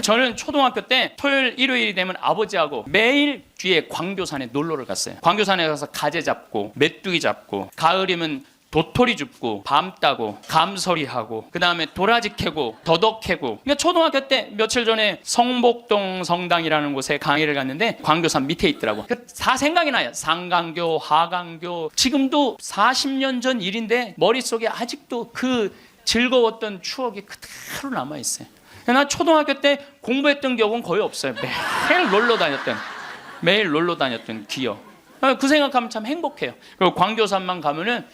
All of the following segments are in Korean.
저는 초등학교 때 토요일, 일요일이 되면 아버지하고 매일 뒤에 광교산에 놀러를 갔어요. 광교산에 가서 가재 잡고 메뚜기 잡고, 가을이면 도토리 줍고, 밤 따고, 감서리하고, 그 다음에 도라지 캐고, 더덕 캐고. 그러니까 초등학교 때 며칠 전에 성복동 성당이라는 곳에 강의를 갔는데 광교산 밑에 있더라고. 다 생각이 나요. 상강교, 하강교. 지금도 40년 전 일인데 머릿속에 아직도 그 즐거웠던 추억이 그대로 남아있어요. 나 초등학교 때 공부했던 기억은 거의 없어요. 매일 놀러 다녔던 기억. 그 생각하면 참 행복해요. 그리고 광교산만 가면은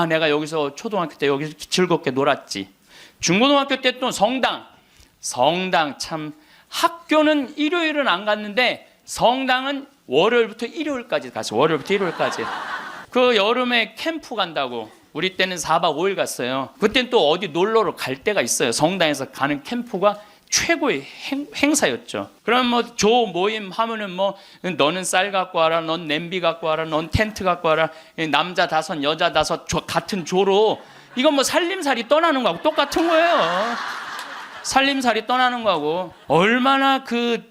내가 여기서 초등학교 때 여기서 즐겁게 놀았지. 중고등학교 때 또 성당 참, 학교는 일요일은 안 갔는데 성당은 월요일부터 일요일까지 갔어요. 월요일부터 일요일까지. 그 여름에 캠프 간다고 우리 때는 4박 5일 갔어요. 그때는 또 어디 놀러를 갈 때가 있어요. 성당에서 가는 캠프가 최고의 행사였죠. 그럼 뭐 조 모임 하면은 뭐 너는 쌀 갖고 와라, 넌 냄비 갖고 와라, 넌 텐트 갖고 와라, 남자 5 여자 5 같은 조로, 이건 뭐 살림살이 떠나는 거하고 똑같은 거예요. 살림살이 떠나는 거하고. 얼마나 그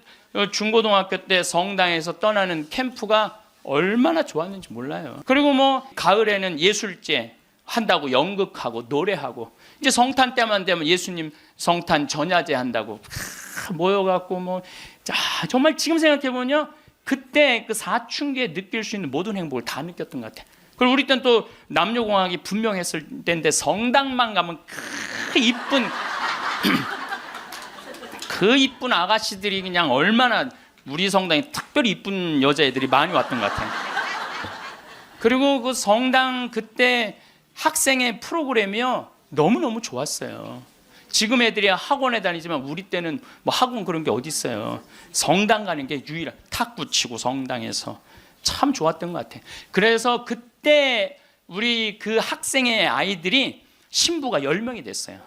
중고등학교 때 성당에서 떠나는 캠프가 얼마나 좋았는지 몰라요. 그리고 뭐 가을에는 예술제 한다고 연극하고 노래하고, 이제 성탄 때만 되면 예수님 성탄 전야제 한다고 모여갖고 뭐, 정말 지금 생각해보면 그때 그 사춘기에 느낄 수 있는 모든 행복을 다 느꼈던 것 같아요. 그리고 우리 때는 또 남녀공학이 분명했을 때인데 성당만 가면 그 이쁜 아가씨들이 그냥 얼마나, 우리 성당에 특별히 이쁜 여자애들이 많이 왔던 것 같아요. 그리고 그 성당 그때 학생의 프로그램이요 너무너무 좋았어요. 지금 애들이 학원에 다니지만 우리 때는 뭐 학원 그런 게 어디 있어요. 성당 가는 게 유일한, 탁구 치고 성당에서 참 좋았던 것 같아요. 그래서 그때 우리 그 학생의 아이들이 신부가 10명이 됐어요.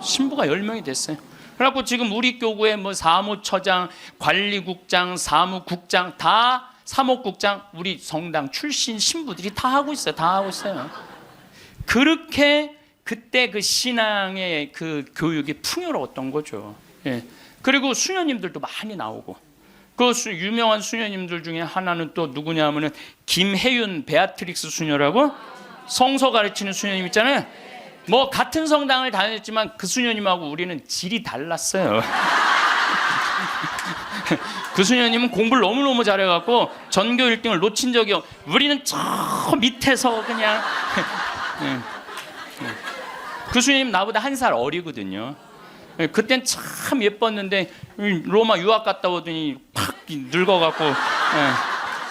신부가 10명이 됐어요. 그래갖고 지금 우리 교구에 뭐 사무처장, 관리국장, 사무국장, 다 사목국장, 우리 성당 출신 신부들이 다 하고 있어요. 다 하고 있어요. 그렇게 그때 그 신앙의 그 교육이 풍요로웠던 거죠. 예. 그리고 수녀님들도 많이 나오고, 그 유명한 수녀님들 중에 하나는 또 누구냐면은 김혜윤 베아트릭스 수녀라고, 성서 가르치는 수녀님 있잖아요. 뭐 같은 성당을 다녔지만 그 수녀님하고 우리는 질이 달랐어요. 그 수녀님은 공부를 너무너무 잘해갖고 전교 1등을 놓친 적이 우리는 저 밑에서 그냥 그 수녀님 나보다 1살 어리거든요. 그땐 참 예뻤는데 로마 유학 갔다 오더니 팍 늙어갖고.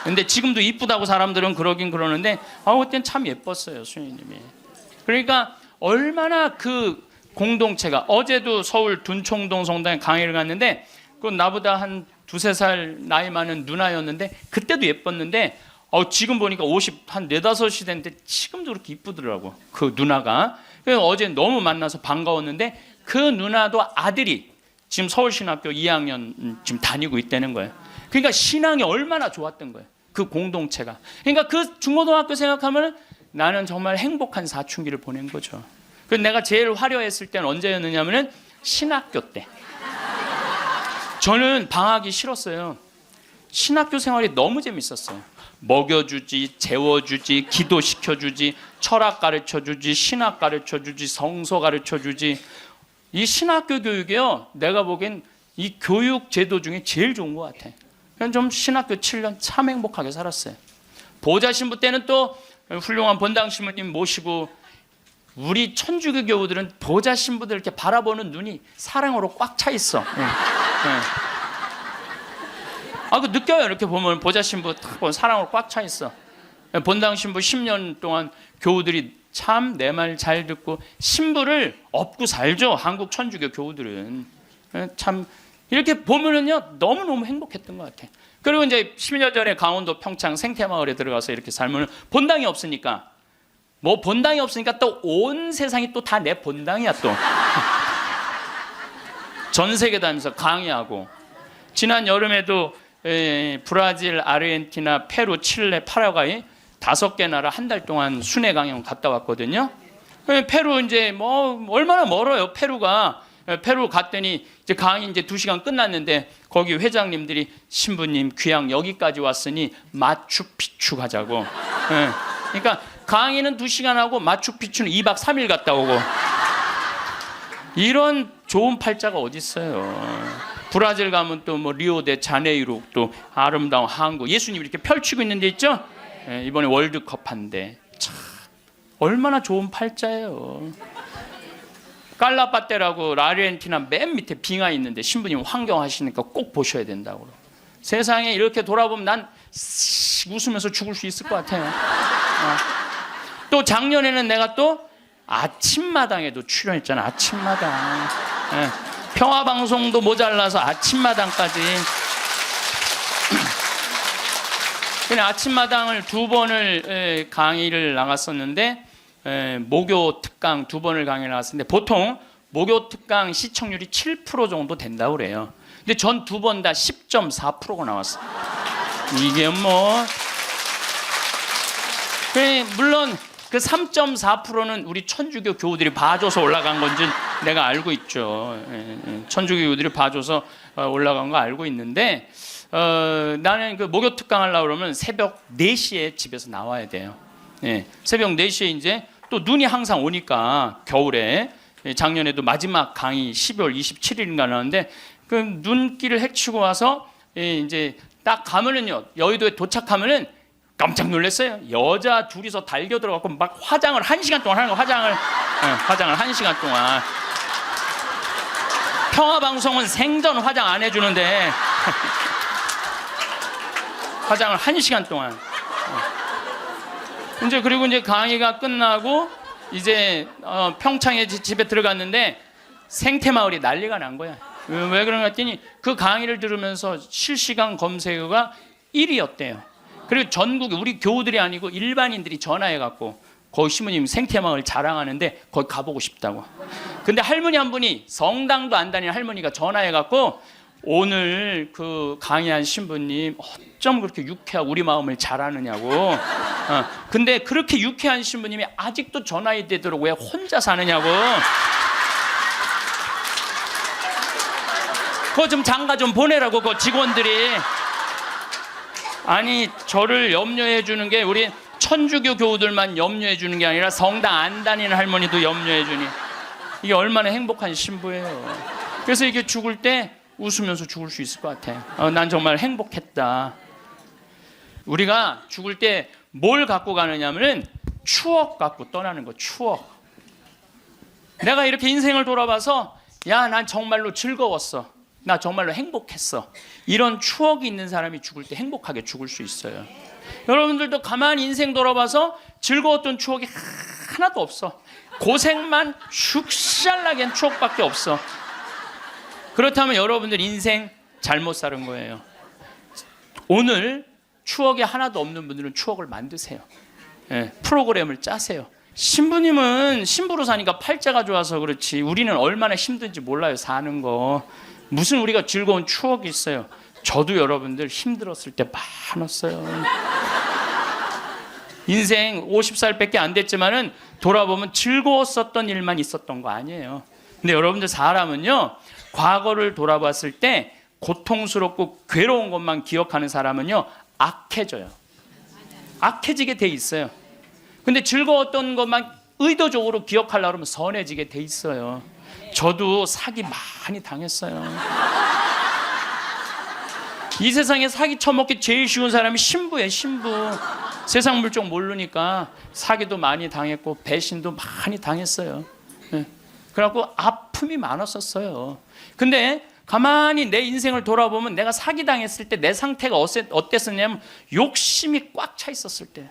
근데 지금도 이쁘다고 사람들은 그러긴 그러는데 그땐 참 예뻤어요, 수녀님이. 그러니까 얼마나 그 공동체가, 어제도 서울 둔총동 성당에 강의를 갔는데 그 나보다 한 2-3살 나이 많은 누나였는데 그때도 예뻤는데 지금 보니까 50, 한 4-5이 됐는데 지금도 그렇게 이쁘더라고, 그 누나가. 어제 너무 만나서 반가웠는데 그 누나도 아들이 지금 서울신학교 2학년 지금 다니고 있다는 거예요. 그러니까 신앙이 얼마나 좋았던 거예요, 그 공동체가. 그러니까 그 중고등학교 생각하면 나는 정말 행복한 사춘기를 보낸 거죠. 그래서 내가 제일 화려했을 때는 언제였느냐면은 신학교 때. 저는 방학이 싫었어요. 신학교 생활이 너무 재밌었어요. 먹여주지, 재워주지, 기도시켜주지, 철학 가르쳐주지, 신학 가르쳐주지, 성서 가르쳐주지. 이 신학교 교육이요, 내가 보기엔 이 교육 제도 중에 제일 좋은 것 같아요. 그냥 좀 신학교 7년 참 행복하게 살았어요. 보좌 신부 때는 또 훌륭한 본당 신부님 모시고, 우리 천주교 교우들은 보좌 신부들 이렇게 바라보는 눈이 사랑으로 꽉 차 있어. 그 느껴요. 이렇게 보면 보좌 신부 딱 보면 사랑으로 꽉 차 있어. 본당 신부 10년 동안 교우들이 참 내 말 잘 듣고 신부를 업고 살죠, 한국 천주교 교우들은. 참 이렇게 보면은요 너무너무 행복했던 것 같아. 그리고 이제 10년 전에 강원도 평창 생태마을에 들어가서 이렇게 살면 본당이 없으니까, 뭐 본당이 없으니까 또 온 세상이 또 다 내 본당이야 또. 전 세계 다니면서 강의하고, 지난 여름에도 브라질, 아르헨티나, 페루, 칠레, 파라과이 5개 나라 한 달 동안 순회 강연 갔다 왔거든요. 페루 이제 뭐 얼마나 멀어요, 페루가. 페루 갔더니 이제 강의 이제 2시간 끝났는데 거기 회장님들이 신부님 귀향 여기까지 왔으니 마추픽추 가자고. 예. 그러니까 강의는 2시간 하고 마추픽추는 2박 3일 갔다 오고. 이런 좋은 팔자가 어디 있어요? 브라질 가면 또 뭐 리오데 자네이루 또 아름다운 한국 예수님 이렇게 펼치고 있는 데 있죠? 예, 이번에 월드컵 한대. 참 얼마나 좋은 팔자예요. 깔라파떼라고 아르헨티나 맨 밑에 빙하 있는데 신부님 환경하시니까 꼭 보셔야 된다고. 세상에 이렇게 돌아보면 난 웃으면서 죽을 수 있을 것 같아요. 또 작년에는 내가 또 아침마당에도 출연했잖아. 아침마당. 예. 평화방송도 모자라서 아침마당까지. 그냥 아침마당을 2번을 강의를 나갔었는데 목요 특강 2번을 강의를 나갔었는데 보통 목요 특강 시청률이 7% 정도 된다고 그래요. 근데 전 2번 다 10.4%가 나왔어요. 이게 뭐 물론 그 3.4%는 우리 천주교 교우들이 봐줘서 올라간 건지 내가 알고 있죠. 천주교 교우들이 봐줘서 올라간 거 알고 있는데 나는 그 목요 특강 하려고 그러면 새벽 4시에 집에서 나와야 돼요. 새벽 4시에 이제 또 눈이 항상 오니까 겨울에 작년에도 마지막 강의 12월 27일인가 나왔는데 그 눈길을 헤치고 와서 이제 딱 가면은요 여의도에 도착하면은 깜짝 놀랐어요. 여자 둘이서 달겨 들어가고 막 화장을 1시간 동안 하는 거. 화장을 1시간 동안. 평화방송은 생전 화장 안 해주는데 화장을 1시간 동안. 이제 그리고 이제 강의가 끝나고 이제 평창에 집에 들어갔는데 생태마을이 난리가 난 거야. 왜 그런가 했더니 그 강의를 들으면서 실시간 검색어가 1위였대요. 그리고 전국에 우리 교우들이 아니고 일반인들이 전화해갖고 거기 신부님 생태마을 자랑하는데 거기 가보고 싶다고. 근데 할머니 한 분이 성당도 안 다니는 할머니가 전화해갖고 오늘 그 강의한 신부님 어쩜 그렇게 유쾌하고 우리 마음을 잘 아느냐고. 근데 그렇게 유쾌한 신부님이 아직도 전화해 되도록 왜 혼자 사느냐고. 그거 좀 장가 좀 보내라고 그 직원들이. 아니 저를 염려해 주는 게 우리 천주교 교우들만 염려해 주는 게 아니라 성당 안 다니는 할머니도 염려해 주니 이게 얼마나 행복한 신부예요. 그래서 이게 죽을 때 웃으면서 죽을 수 있을 것 같아. 난 정말 행복했다. 우리가 죽을 때 뭘 갖고 가느냐면은 추억 갖고 떠나는 거. 추억. 내가 이렇게 인생을 돌아봐서 야, 난 정말로 즐거웠어. 나 정말로 행복했어. 이런 추억이 있는 사람이 죽을 때 행복하게 죽을 수 있어요. 여러분들도 가만히 인생 돌아봐서 즐거웠던 추억이 하나도 없어. 고생만 죽살나게 한 추억밖에 없어. 그렇다면 여러분들 인생 잘못 사는 거예요. 오늘 추억이 하나도 없는 분들은 추억을 만드세요. 프로그램을 짜세요. 신부님은 신부로 사니까 팔자가 좋아서 그렇지 우리는 얼마나 힘든지 몰라요. 사는 거. 무슨 우리가 즐거운 추억이 있어요. 저도 여러분들 힘들었을 때 많았어요. 인생 50살밖에 안 됐지만은 돌아보면 즐거웠었던 일만 있었던 거 아니에요. 근데 여러분들 사람은요 과거를 돌아봤을 때 고통스럽고 괴로운 것만 기억하는 사람은요 악해져요. 악해지게 돼 있어요. 근데 즐거웠던 것만 의도적으로 기억하려고 하면 선해지게 돼 있어요. 저도 사기 많이 당했어요. 이 세상에 사기 쳐먹기 제일 쉬운 사람이 신부예요. 신부. 세상 물정 모르니까 사기도 많이 당했고 배신도 많이 당했어요. 그래갖고 아픔이 많았었어요. 근데 가만히 내 인생을 돌아보면 내가 사기당했을 때 내 상태가 어땠었냐면 욕심이 꽉 차 있었을 때.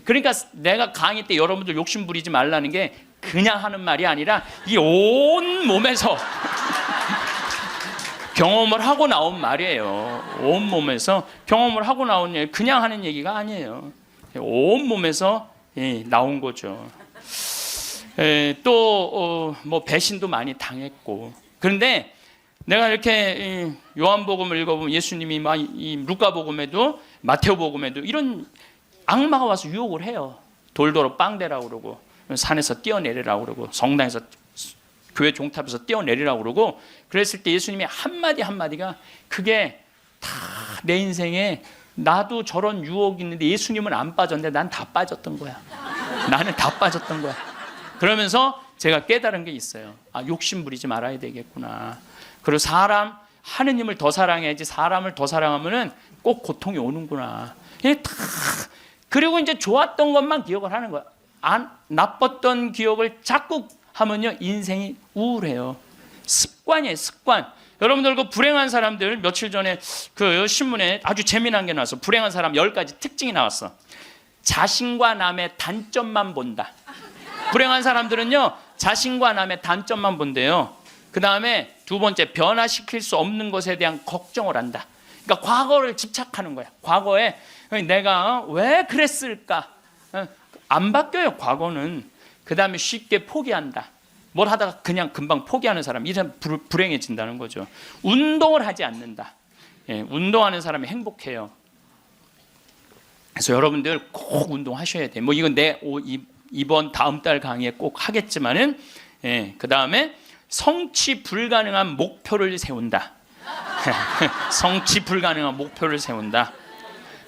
그러니까 내가 강의 때 여러분들 욕심 부리지 말라는 게 그냥 하는 말이 아니라 이 온 몸에서 경험을 하고 나온 말이에요. 온 몸에서 경험을 하고 나온 얘기, 그냥 하는 얘기가 아니에요. 온 몸에서 나온 거죠. 또 뭐 배신도 많이 당했고. 그런데 내가 이렇게 요한복음을 읽어보면 예수님이 이 루카복음에도 마테오복음에도 이런 악마가 와서 유혹을 해요. 돌도로 빵대라고 그러고 산에서 뛰어내리라고 그러고 성당에서 교회 종탑에서 뛰어내리라고 그러고 그랬을 때 예수님의 한마디 한마디가 그게 다 내 인생에 나도 저런 유혹이 있는데 예수님은 안 빠졌는데 난 다 빠졌던 거야. 나는 다 빠졌던 거야. 그러면서 제가 깨달은 게 있어요. 아, 욕심 부리지 말아야 되겠구나. 그리고 하느님을 더 사랑해야지 사람을 더 사랑하면은 꼭 고통이 오는구나. 그리고 이제 좋았던 것만 기억을 하는 거야. 나빴던 기억을 자꾸 하면요 인생이 우울해요. 습관이에요, 습관. 여러분들 그 불행한 사람들 며칠 전에 그 신문에 아주 재미난 게 나왔어. 불행한 사람 10가지 특징이 나왔어. 자신과 남의 단점만 본다. 불행한 사람들은요 자신과 남의 단점만 본대요. 그 다음에 두 번째, 변화시킬 수 없는 것에 대한 걱정을 한다. 그러니까 과거를 집착하는 거야. 과거에 내가 왜 그랬을까? 안 바뀌어요, 과거는. 그 다음에 쉽게 포기한다. 뭘 하다가 그냥 금방 포기하는 사람, 이 사람 불행해진다는 거죠. 운동을 하지 않는다. 예, 운동하는 사람이 행복해요. 그래서 여러분들 꼭 운동하셔야 돼. 뭐 이건 이번 다음 달 강의에 꼭 하겠지만은, 예, 그 다음에 성취 불가능한 목표를 세운다. 성취 불가능한 목표를 세운다.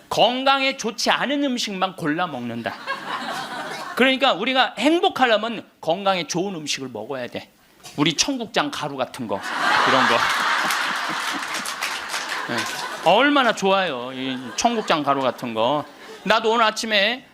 건강에 좋지 않은 음식만 골라 먹는다. 그러니까 우리가 행복하려면 건강에 좋은 음식을 먹어야 돼. 우리 청국장 가루 같은 거, 이런 거. 네. 얼마나 좋아요, 이 청국장 가루 같은 거. 나도 오늘 아침에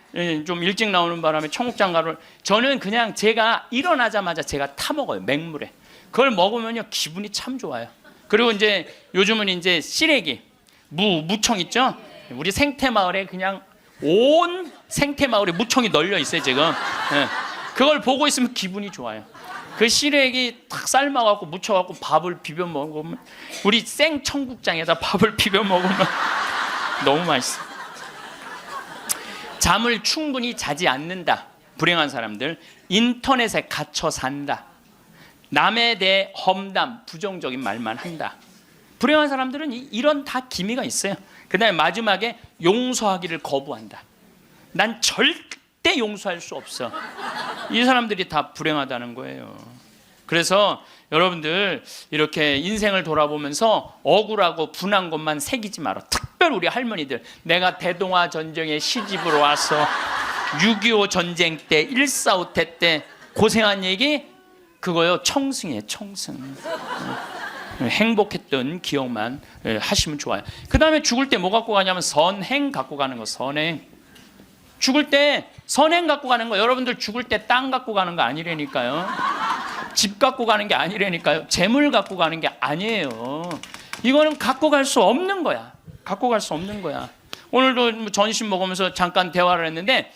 좀 일찍 나오는 바람에 청국장 가루를, 저는 그냥 제가 일어나자마자 제가 타 먹어요, 맹물에. 그걸 먹으면요 기분이 참 좋아요. 그리고 이제 요즘은 이제 시래기, 무청 있죠? 우리 생태마을에 그냥 온 생태마을에 무청이 널려 있어요 지금. 네. 그걸 보고 있으면 기분이 좋아요. 그 시래기 탁 삶아갖고 무쳐갖고 밥을 비벼 먹으면, 우리 생청국장에다 밥을 비벼 먹으면 너무 맛있어. 잠을 충분히 자지 않는다. 불행한 사람들. 인터넷에 갇혀 산다. 남에 대해 험담, 부정적인 말만 한다. 불행한 사람들은 이런 다 기미가 있어요. 그 다음에 마지막에 용서하기를 거부한다. 난 절대 용서할 수 없어. 이 사람들이 다 불행하다는 거예요. 그래서 여러분들 이렇게 인생을 돌아보면서 억울하고 분한 것만 새기지 마라. 특별히 우리 할머니들, 내가 대동아 전쟁에 시집으로 와서 6.25 전쟁 때 1.4.5태 때 고생한 얘기, 그거요 청승이에요, 청승. 행복했던 기억만 하시면 좋아요. 그 다음에 죽을 때 뭐 갖고 가냐면 선행 갖고 가는 거. 선행. 죽을 때 선행 갖고 가는 거. 여러분들 죽을 때 땅 갖고 가는 거 아니라니까요. 집 갖고 가는 게 아니라니까요. 재물 갖고 가는 게 아니에요. 이거는 갖고 갈 수 없는 거야. 갖고 갈 수 없는 거야. 오늘도 전심 먹으면서 잠깐 대화를 했는데,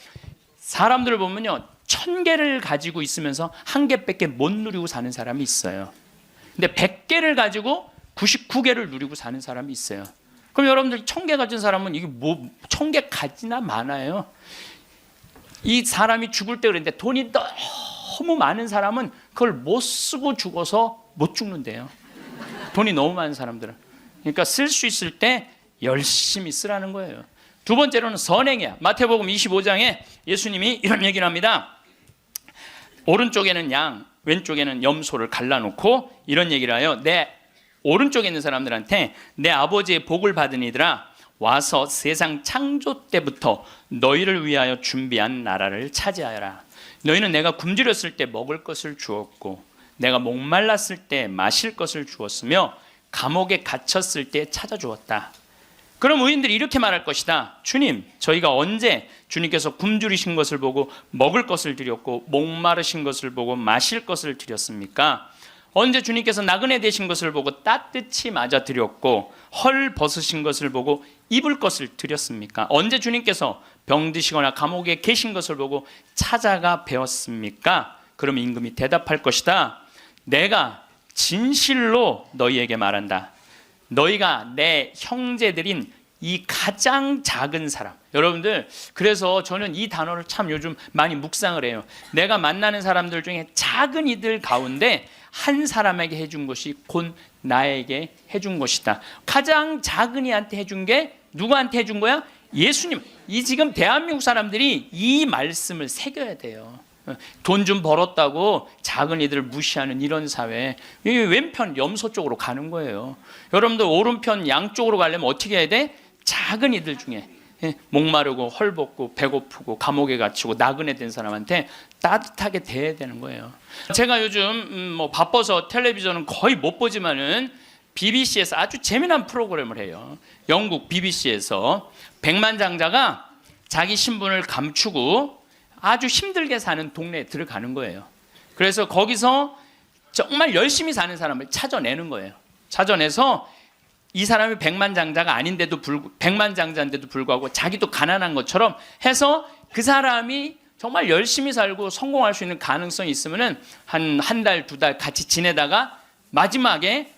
사람들을 보면요 1000개를 가지고 있으면서 1개밖에 못 누리고 사는 사람이 있어요. 근데 100개를 가지고 99개를 누리고 사는 사람이 있어요. 그럼 여러분들 1000개 가진 사람은 이게 뭐 1000개 가지나 많아요. 이 사람이 죽을 때 그랬는데, 돈이 너무 많은 사람은 그걸 못 쓰고 죽어서 못 죽는데요. 돈이 너무 많은 사람들은. 그러니까 쓸 수 있을 때 열심히 쓰라는 거예요. 두 번째로는 선행이야. 마태복음 25장에 예수님이 이런 얘기를 합니다. 오른쪽에는 양, 왼쪽에는 염소를 갈라놓고 이런 얘기를 해요. 내 오른쪽에 있는 사람들한테, 내 아버지의 복을 받은 이들아, 와서 세상 창조 때부터 너희를 위하여 준비한 나라를 차지하여라. 너희는 내가 굶주렸을 때 먹을 것을 주었고, 내가 목말랐을 때 마실 것을 주었으며, 감옥에 갇혔을 때 찾아주었다. 그럼 의인들이 이렇게 말할 것이다. 주님, 저희가 언제 주님께서 굶주리신 것을 보고 먹을 것을 드렸고, 목마르신 것을 보고 마실 것을 드렸습니까? 언제 주님께서 나그네 되신 것을 보고 따뜻히 맞아 드렸고, 헐 벗으신 것을 보고 입을 것을 드렸습니까? 언제 주님께서 병드시거나 감옥에 계신 것을 보고 찾아가 배웠습니까? 그럼 임금이 대답할 것이다. 내가 진실로 너희에게 말한다. 너희가 내 형제들인 이 가장 작은 사람. 여러분들, 그래서 저는 이 단어를 참 요즘 많이 묵상을 해요. 내가 만나는 사람들 중에 작은 이들 가운데 한 사람에게 해준 것이 곧 나에게 해준 것이다. 가장 작은 이한테 해준 게 누구한테 해준 거야? 예수님. 이 지금 대한민국 사람들이 이 말씀을 새겨야 돼요. 돈 좀 벌었다고 작은이들 무시하는 이런 사회. 이 왼편 염소 쪽으로 가는 거예요. 여러분들 오른편 양쪽으로 가려면 어떻게 해야 돼? 작은이들 중에 목마르고 헐벗고 배고프고 감옥에 갇히고 나그네 된 사람한테 따뜻하게 대해야 되는 거예요. 제가 요즘 뭐 바빠서 텔레비전은 거의 못 보지만은 BBC에서 아주 재미난 프로그램을 해요. 영국 BBC에서 백만장자가 자기 신분을 감추고 아주 힘들게 사는 동네에 들어가는 거예요. 그래서 거기서 정말 열심히 사는 사람을 찾아내는 거예요. 찾아내서 이 사람이 백만장자인데도 불구하고 자기도 가난한 것처럼 해서 그 사람이 정말 열심히 살고 성공할 수 있는 가능성이 있으면은 한 달, 두 달 같이 지내다가 마지막에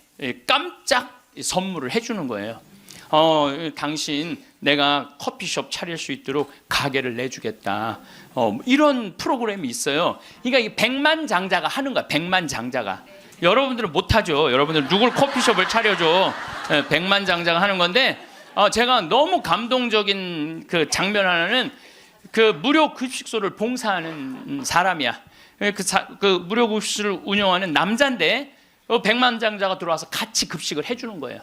깜짝 선물을 해주는 거예요. 당신 내가 커피숍 차릴 수 있도록 가게를 내주겠다. 이런 프로그램이 있어요. 그러니까 이 백만장자가 하는 거야. 백만장자가. 여러분들은 못하죠. 여러분들 누굴 커피숍을 차려줘. 백만장자가 하는 건데 제가 너무 감동적인 그 장면 하나는 그 무료 급식소를 봉사하는 사람이야. 그 무료 급식소를 운영하는 남자인데 백만장자가 들어와서 같이 급식을 해주는 거예요.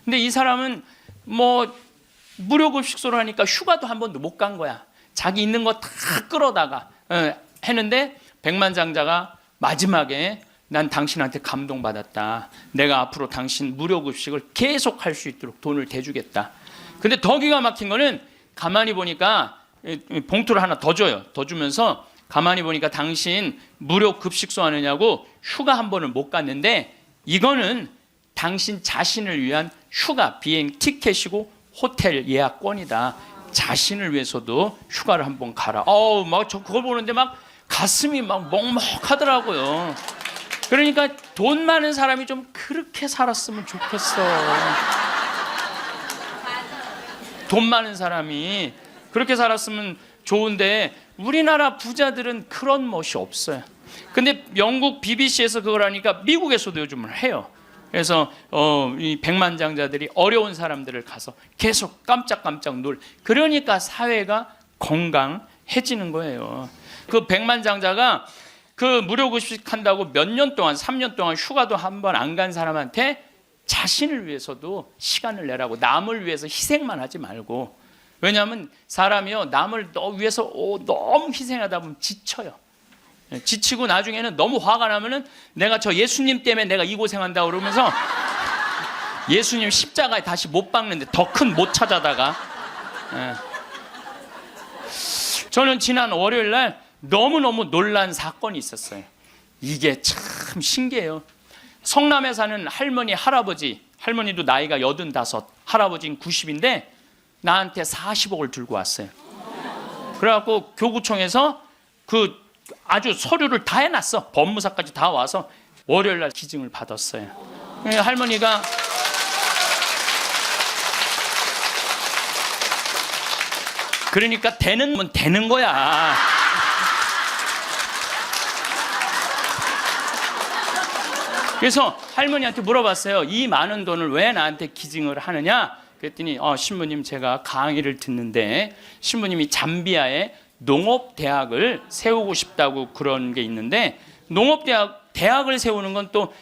근데 이 사람은 뭐 무료 급식소를 하니까 휴가도 한 번도 못 간 거야. 자기 있는 거 다 끌어다가 했는데 백만장자가 마지막에 난 당신한테 감동받았다. 내가 앞으로 당신 무료 급식을 계속 할 수 있도록 돈을 대주겠다. 근데 더 기가 막힌 거는 가만히 보니까 봉투를 하나 더 줘요. 더 주면서 가만히 보니까 당신 무료 급식소 하느냐고 휴가 한 번을 못 갔는데 이거는 당신 자신을 위한 휴가 비행 티켓이고 호텔 예약권이다. 자신을 위해서도 휴가를 한번 가라. 막 저 그걸 보는데 막 가슴이 막 먹먹하더라고요. 그러니까 돈 많은 사람이 좀 그렇게 살았으면 좋겠어. 돈 많은 사람이 그렇게 살았으면 좋은데 우리나라 부자들은 그런 멋이 없어요. 근데 영국 BBC에서 그걸 하니까 미국에서도 요즘은 해요. 그래서 이 백만장자들이 어려운 사람들을 가서 계속 깜짝깜짝 그러니까 사회가 건강해지는 거예요. 그 백만장자가 그 무료 급식 한다고 몇 년 동안 3년 동안 휴가도 한 번 안 간 사람한테 자신을 위해서도 시간을 내라고, 남을 위해서 희생만 하지 말고. 왜냐하면 사람이요 남을 위해서 너무 희생하다 보면 지쳐요. 지치고 나중에는 너무 화가 나면은 내가 저 예수님 때문에 내가 이 고생한다 그러면서 예수님 십자가에 다시 못 박는데 더 큰 못 찾아다가. 저는 지난 월요일 날 너무너무 놀란 사건이 있었어요. 이게 참 신기해요. 성남에 사는 할머니, 할머니도 나이가 85, 할아버지는 90인데 나한테 40억을 들고 왔어요. 그래갖고 교구청에서 그 아주 서류를 다 해놨어. 법무사까지 다 와서 월요일 날 기증을 받았어요. 할머니가 그러니까 되는 거야. 그래서 할머니한테 물어봤어요. 이 많은 돈을 왜 나한테 기증을 하느냐? 그랬더니 신부님 제가 강의를 듣는데 신부님이 잠비아에 농업대학을 세우고 싶다고 그런 게 있는데 대학을 세우는 건 또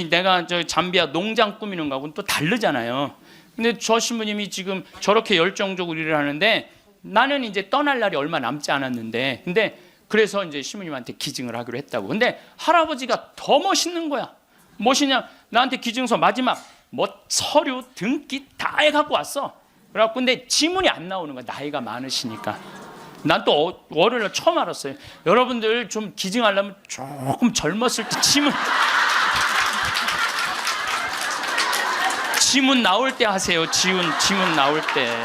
내가 저 잠비아 농장 꾸미는 거하고는 또 다르잖아요. 근데 저 신부님이 지금 저렇게 열정적으로 일을 하는데 나는 이제 떠날 날이 얼마 남지 않았는데 근데 그래서 이제 신부님한테 기증을 하기로 했다고. 근데 할아버지가 더 멋있는 거야. 무엇이냐? 나한테 기증서 마지막 서류 등기 다 해갖고 왔어. 그래갖고 근데 지문이 안 나오는 거야. 나이가 많으시니까. 난 또 월요일에 처음 알았어요. 여러분들 좀 기증하려면 조금 젊었을 때 지문 나올 때 하세요. 지문 나올 때.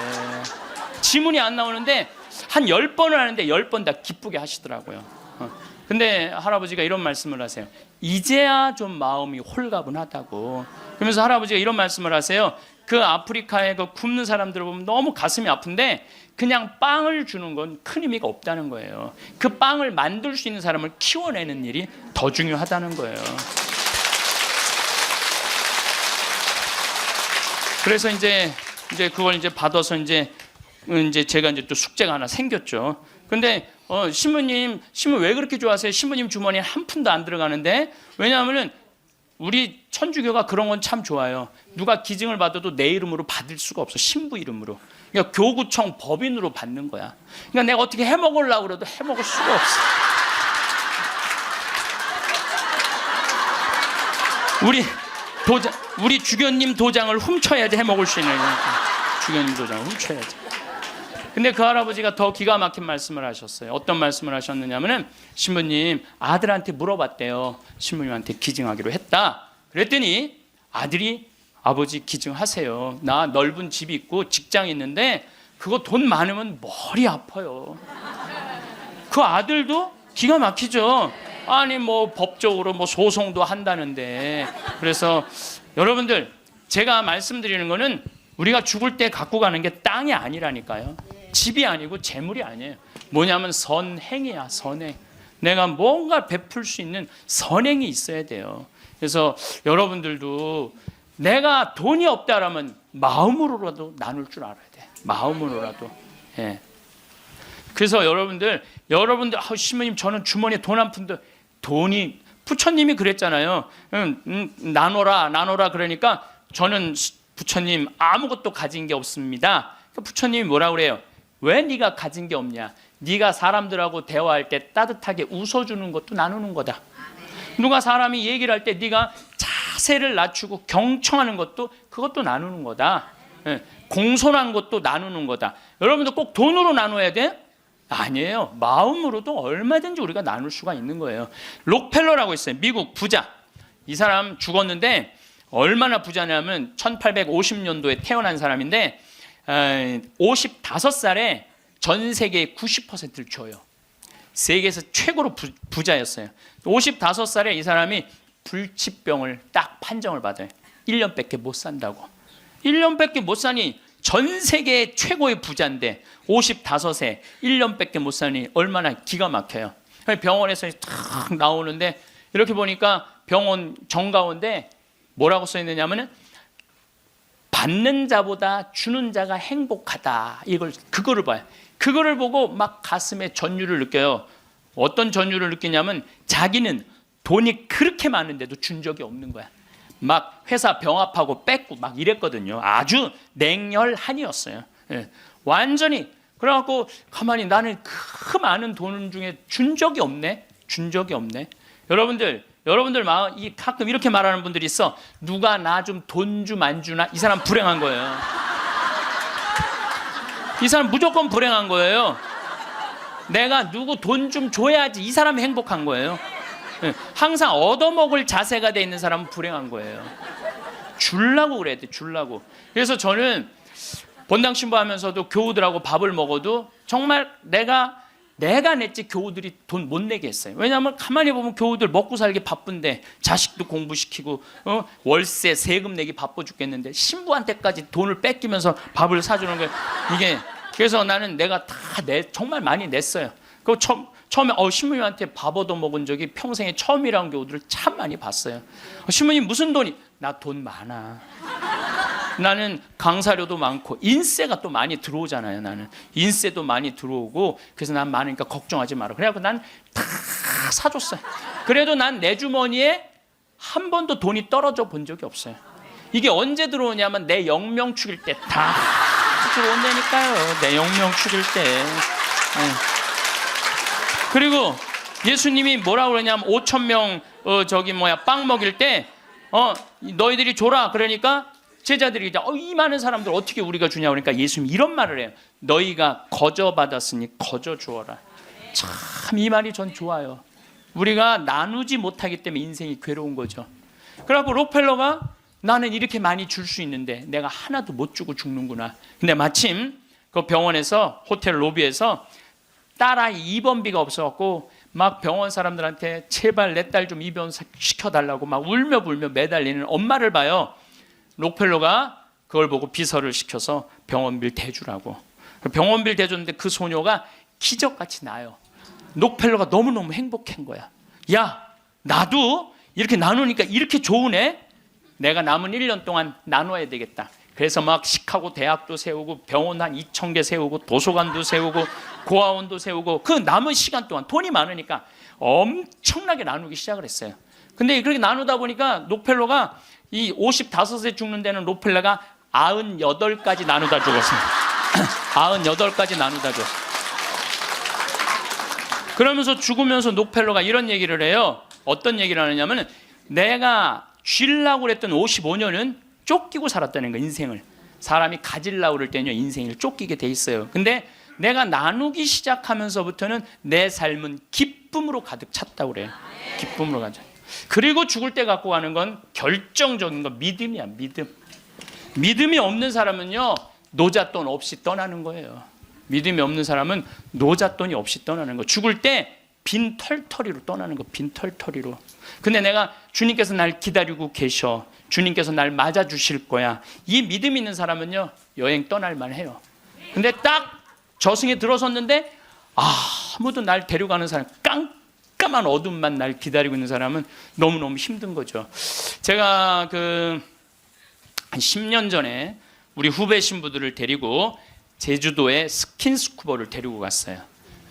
지문이 안 나오는데 한 10번을 하는데 10번 다 기쁘게 하시더라고요. 근데 할아버지가 이런 말씀을 하세요. 이제야 좀 마음이 홀가분하다고. 그러면서 할아버지가 이런 말씀을 하세요. 그 아프리카에 그 굶는 사람들을 보면 너무 가슴이 아픈데 그냥 빵을 주는 건 큰 의미가 없다는 거예요. 그 빵을 만들 수 있는 사람을 키워내는 일이 더 중요하다는 거예요. 그래서 이제 그걸 이제 받아서 이제 제가 이제 또 숙제가 하나 생겼죠. 근데 신부님 왜 그렇게 좋아하세요? 신부님 주머니에 한 푼도 안 들어가는데. 왜냐하면은 우리 천주교가 그런 건 참 좋아요. 누가 기증을 받아도 내 이름으로 받을 수가 없어. 신부 이름으로. 그러니까 교구청 법인으로 받는 거야. 그러니까 내가 어떻게 해먹으려고 그래도 해먹을 수가 없어. 우리 주교님 도장을 훔쳐야지 해먹을 수 있는 거니까. 주교님 도장을 훔쳐야지. 근데 그 할아버지가 더 기가 막힌 말씀을 하셨어요. 어떤 말씀을 하셨느냐면은 신부님 아들한테 물어봤대요. 신부님한테 기증하기로 했다. 그랬더니 아들이 아버지 기증하세요. 나 넓은 집이 있고 직장이 있는데 그거 돈 많으면 머리 아파요. 그 아들도 기가 막히죠. 아니 뭐 법적으로 뭐 소송도 한다는데. 그래서 여러분들 제가 말씀드리는 거는 우리가 죽을 때 갖고 가는 게 땅이 아니라니까요. 집이 아니고 재물이 아니에요. 뭐냐면 선행이야. 선행. 내가 뭔가 베풀 수 있는 선행이 있어야 돼요. 그래서 여러분들도 내가 돈이 없다라면 마음으로라도 나눌 줄 알아야 돼. 마음으로라도. 예. 그래서 여러분들 신부님 저는 주머니에 돈 한 푼도 돈이 부처님이 그랬잖아요. 나눠라 그러니까 저는 부처님 아무것도 가진 게 없습니다. 부처님이 뭐라 그래요? 왜 네가 가진 게 없냐? 네가 사람들하고 대화할 때 따뜻하게 웃어주는 것도 나누는 거다. 누가 사람이 얘기를 할 때 네가 자세를 낮추고 경청하는 것도 그것도 나누는 거다. 공손한 것도 나누는 거다. 여러분들 꼭 돈으로 나눠야 돼? 아니에요. 마음으로도 얼마든지 우리가 나눌 수가 있는 거예요. 록펠러라고 있어요. 미국 부자. 이 사람 죽었는데 얼마나 부자냐면 1850년도에 태어난 사람인데 55살에 전 세계의 90%를 줘요. 세계에서 최고로 부자였어요. 55살에 이 사람이 불치병을 딱 판정을 받아요. 1년밖에 못 산다고. 1년밖에 못 사니 전 세계 최고의 부자인데 55세 1년밖에 못 사니 얼마나 기가 막혀요. 병원에서 탁 나오는데 이렇게 보니까 병원 정가운데 뭐라고 써 있느냐면은 받는 자보다 주는 자가 행복하다. 그거를 봐요. 그거를 보고 막 가슴에 전율을 느껴요. 어떤 전율을 느끼냐면 자기는 돈이 그렇게 많은데도 준 적이 없는 거야. 막 회사 병합하고 뺏고 막 이랬거든요. 아주 냉혈한이었어요. 예. 완전히. 그래갖고 가만히 나는 그 많은 돈 중에 준 적이 없네. 여러분들 마음 가끔 이렇게 말하는 분들이 있어. 누가 나 좀 돈 좀 안 주나? 이 사람 불행한 거예요. 이 사람 무조건 불행한 거예요. 내가 누구 돈 좀 줘야지 이 사람이 행복한 거예요. 항상 얻어먹을 자세가 돼 있는 사람은 불행한 거예요. 주려고 그래야 돼. 주려고. 그래서 저는 본당 신부하면서도 교우들하고 밥을 먹어도 정말 내가 냈지 교우들이 돈 못 내게 했어요. 왜냐하면 가만히 보면 교우들 먹고 살기 바쁜데 자식도 공부시키고 월세 세금 내기 바빠 죽겠는데 신부한테까지 돈을 뺏기면서 밥을 사주는 거예요. 이게 그래서 나는 내가 다 정말 많이 냈어요. 그 처음에 신부님한테 밥 얻어 먹은 적이 평생에 처음이라는 교우들을 참 많이 봤어요. 신부님 무슨 돈이? 나 돈 많아. 나는 강사료도 많고 인세가 또 많이 들어오잖아요. 나는 인세도 많이 들어오고 그래서 난 많으니까 걱정하지 마라. 그래갖고 난 다 사줬어요. 그래도 난 내 주머니에 한 번도 돈이 떨어져 본 적이 없어요. 이게 언제 들어오냐면 내 영명 축일 때 다 들어온다니까요. 내 영명 축일 때. 그리고 예수님이 뭐라고 그러냐면 5,000명 빵 먹일 때 너희들이 줘라. 그러니까 제자들이 이 많은 사람들 어떻게 우리가 주냐 그러니까 예수님이 이런 말을 해요. 너희가 거저 받았으니 거저 주어라. 참 이 말이 전 좋아요. 우리가 나누지 못하기 때문에 인생이 괴로운 거죠. 그래갖고 록펠러가 나는 이렇게 많이 줄 수 있는데 내가 하나도 못 주고 죽는구나. 근데 마침 그 병원에서 호텔 로비에서 딸아이 입원비가 없어갖고 막 병원 사람들한테 제발 내 딸 좀 입원 시켜달라고 막 울며 불며 매달리는 엄마를 봐요. 록펠러가 그걸 보고 비서를 시켜서 병원비를 대주라고. 병원비를 대줬는데 그 소녀가 기적같이 나요. 록펠러가 너무너무 행복한 거야. 야, 나도 이렇게 나누니까 이렇게 좋으네. 내가 남은 1년 동안 나눠야 되겠다. 그래서 막 시카고 대학도 세우고 병원 한 2,000개 세우고 도서관도 세우고 고아원도 세우고 그 남은 시간 동안 돈이 많으니까 엄청나게 나누기 시작을 했어요. 근데 그렇게 나누다 보니까 록펠러가 이 55세 죽는 데는 록펠러가 98까지 나누다 죽었습니다. 98까지 나누다 죽었어요. 그러면서 죽으면서 록펠러가 이런 얘기를 해요. 어떤 얘기를 하느냐면 내가 쥐려고 그랬던 55년은 쫓기고 살았다는 거예요. 인생을. 사람이 가지려고 그럴 때는요 인생을 쫓기게 돼 있어요. 근데 내가 나누기 시작하면서부터는 내 삶은 기쁨으로 가득 찼다고 그래요. 기쁨으로 가득. 그리고 죽을 때 갖고 가는 건 결정적인 건 믿음이야. 믿음이 없는 사람은요 노잣돈 없이 떠나는 거예요. 믿음이 없는 사람은 노잣돈이 없이 떠나는 거. 죽을 때 빈 털터리로 떠나는 거. 빈 털터리로. 근데 내가 주님께서 날 기다리고 계셔. 주님께서 날 맞아주실 거야. 이 믿음 있는 사람은요 여행 떠날 만해요. 근데 딱 저승에 들어섰는데 아무도 날 데려가는 사람, 깜깜한 어둠만 날 기다리고 있는 사람은 너무너무 힘든 거죠. 제가 한 10년 전에 우리 후배 신부들을 데리고 제주도에 스킨스쿠버를 데리고 갔어요.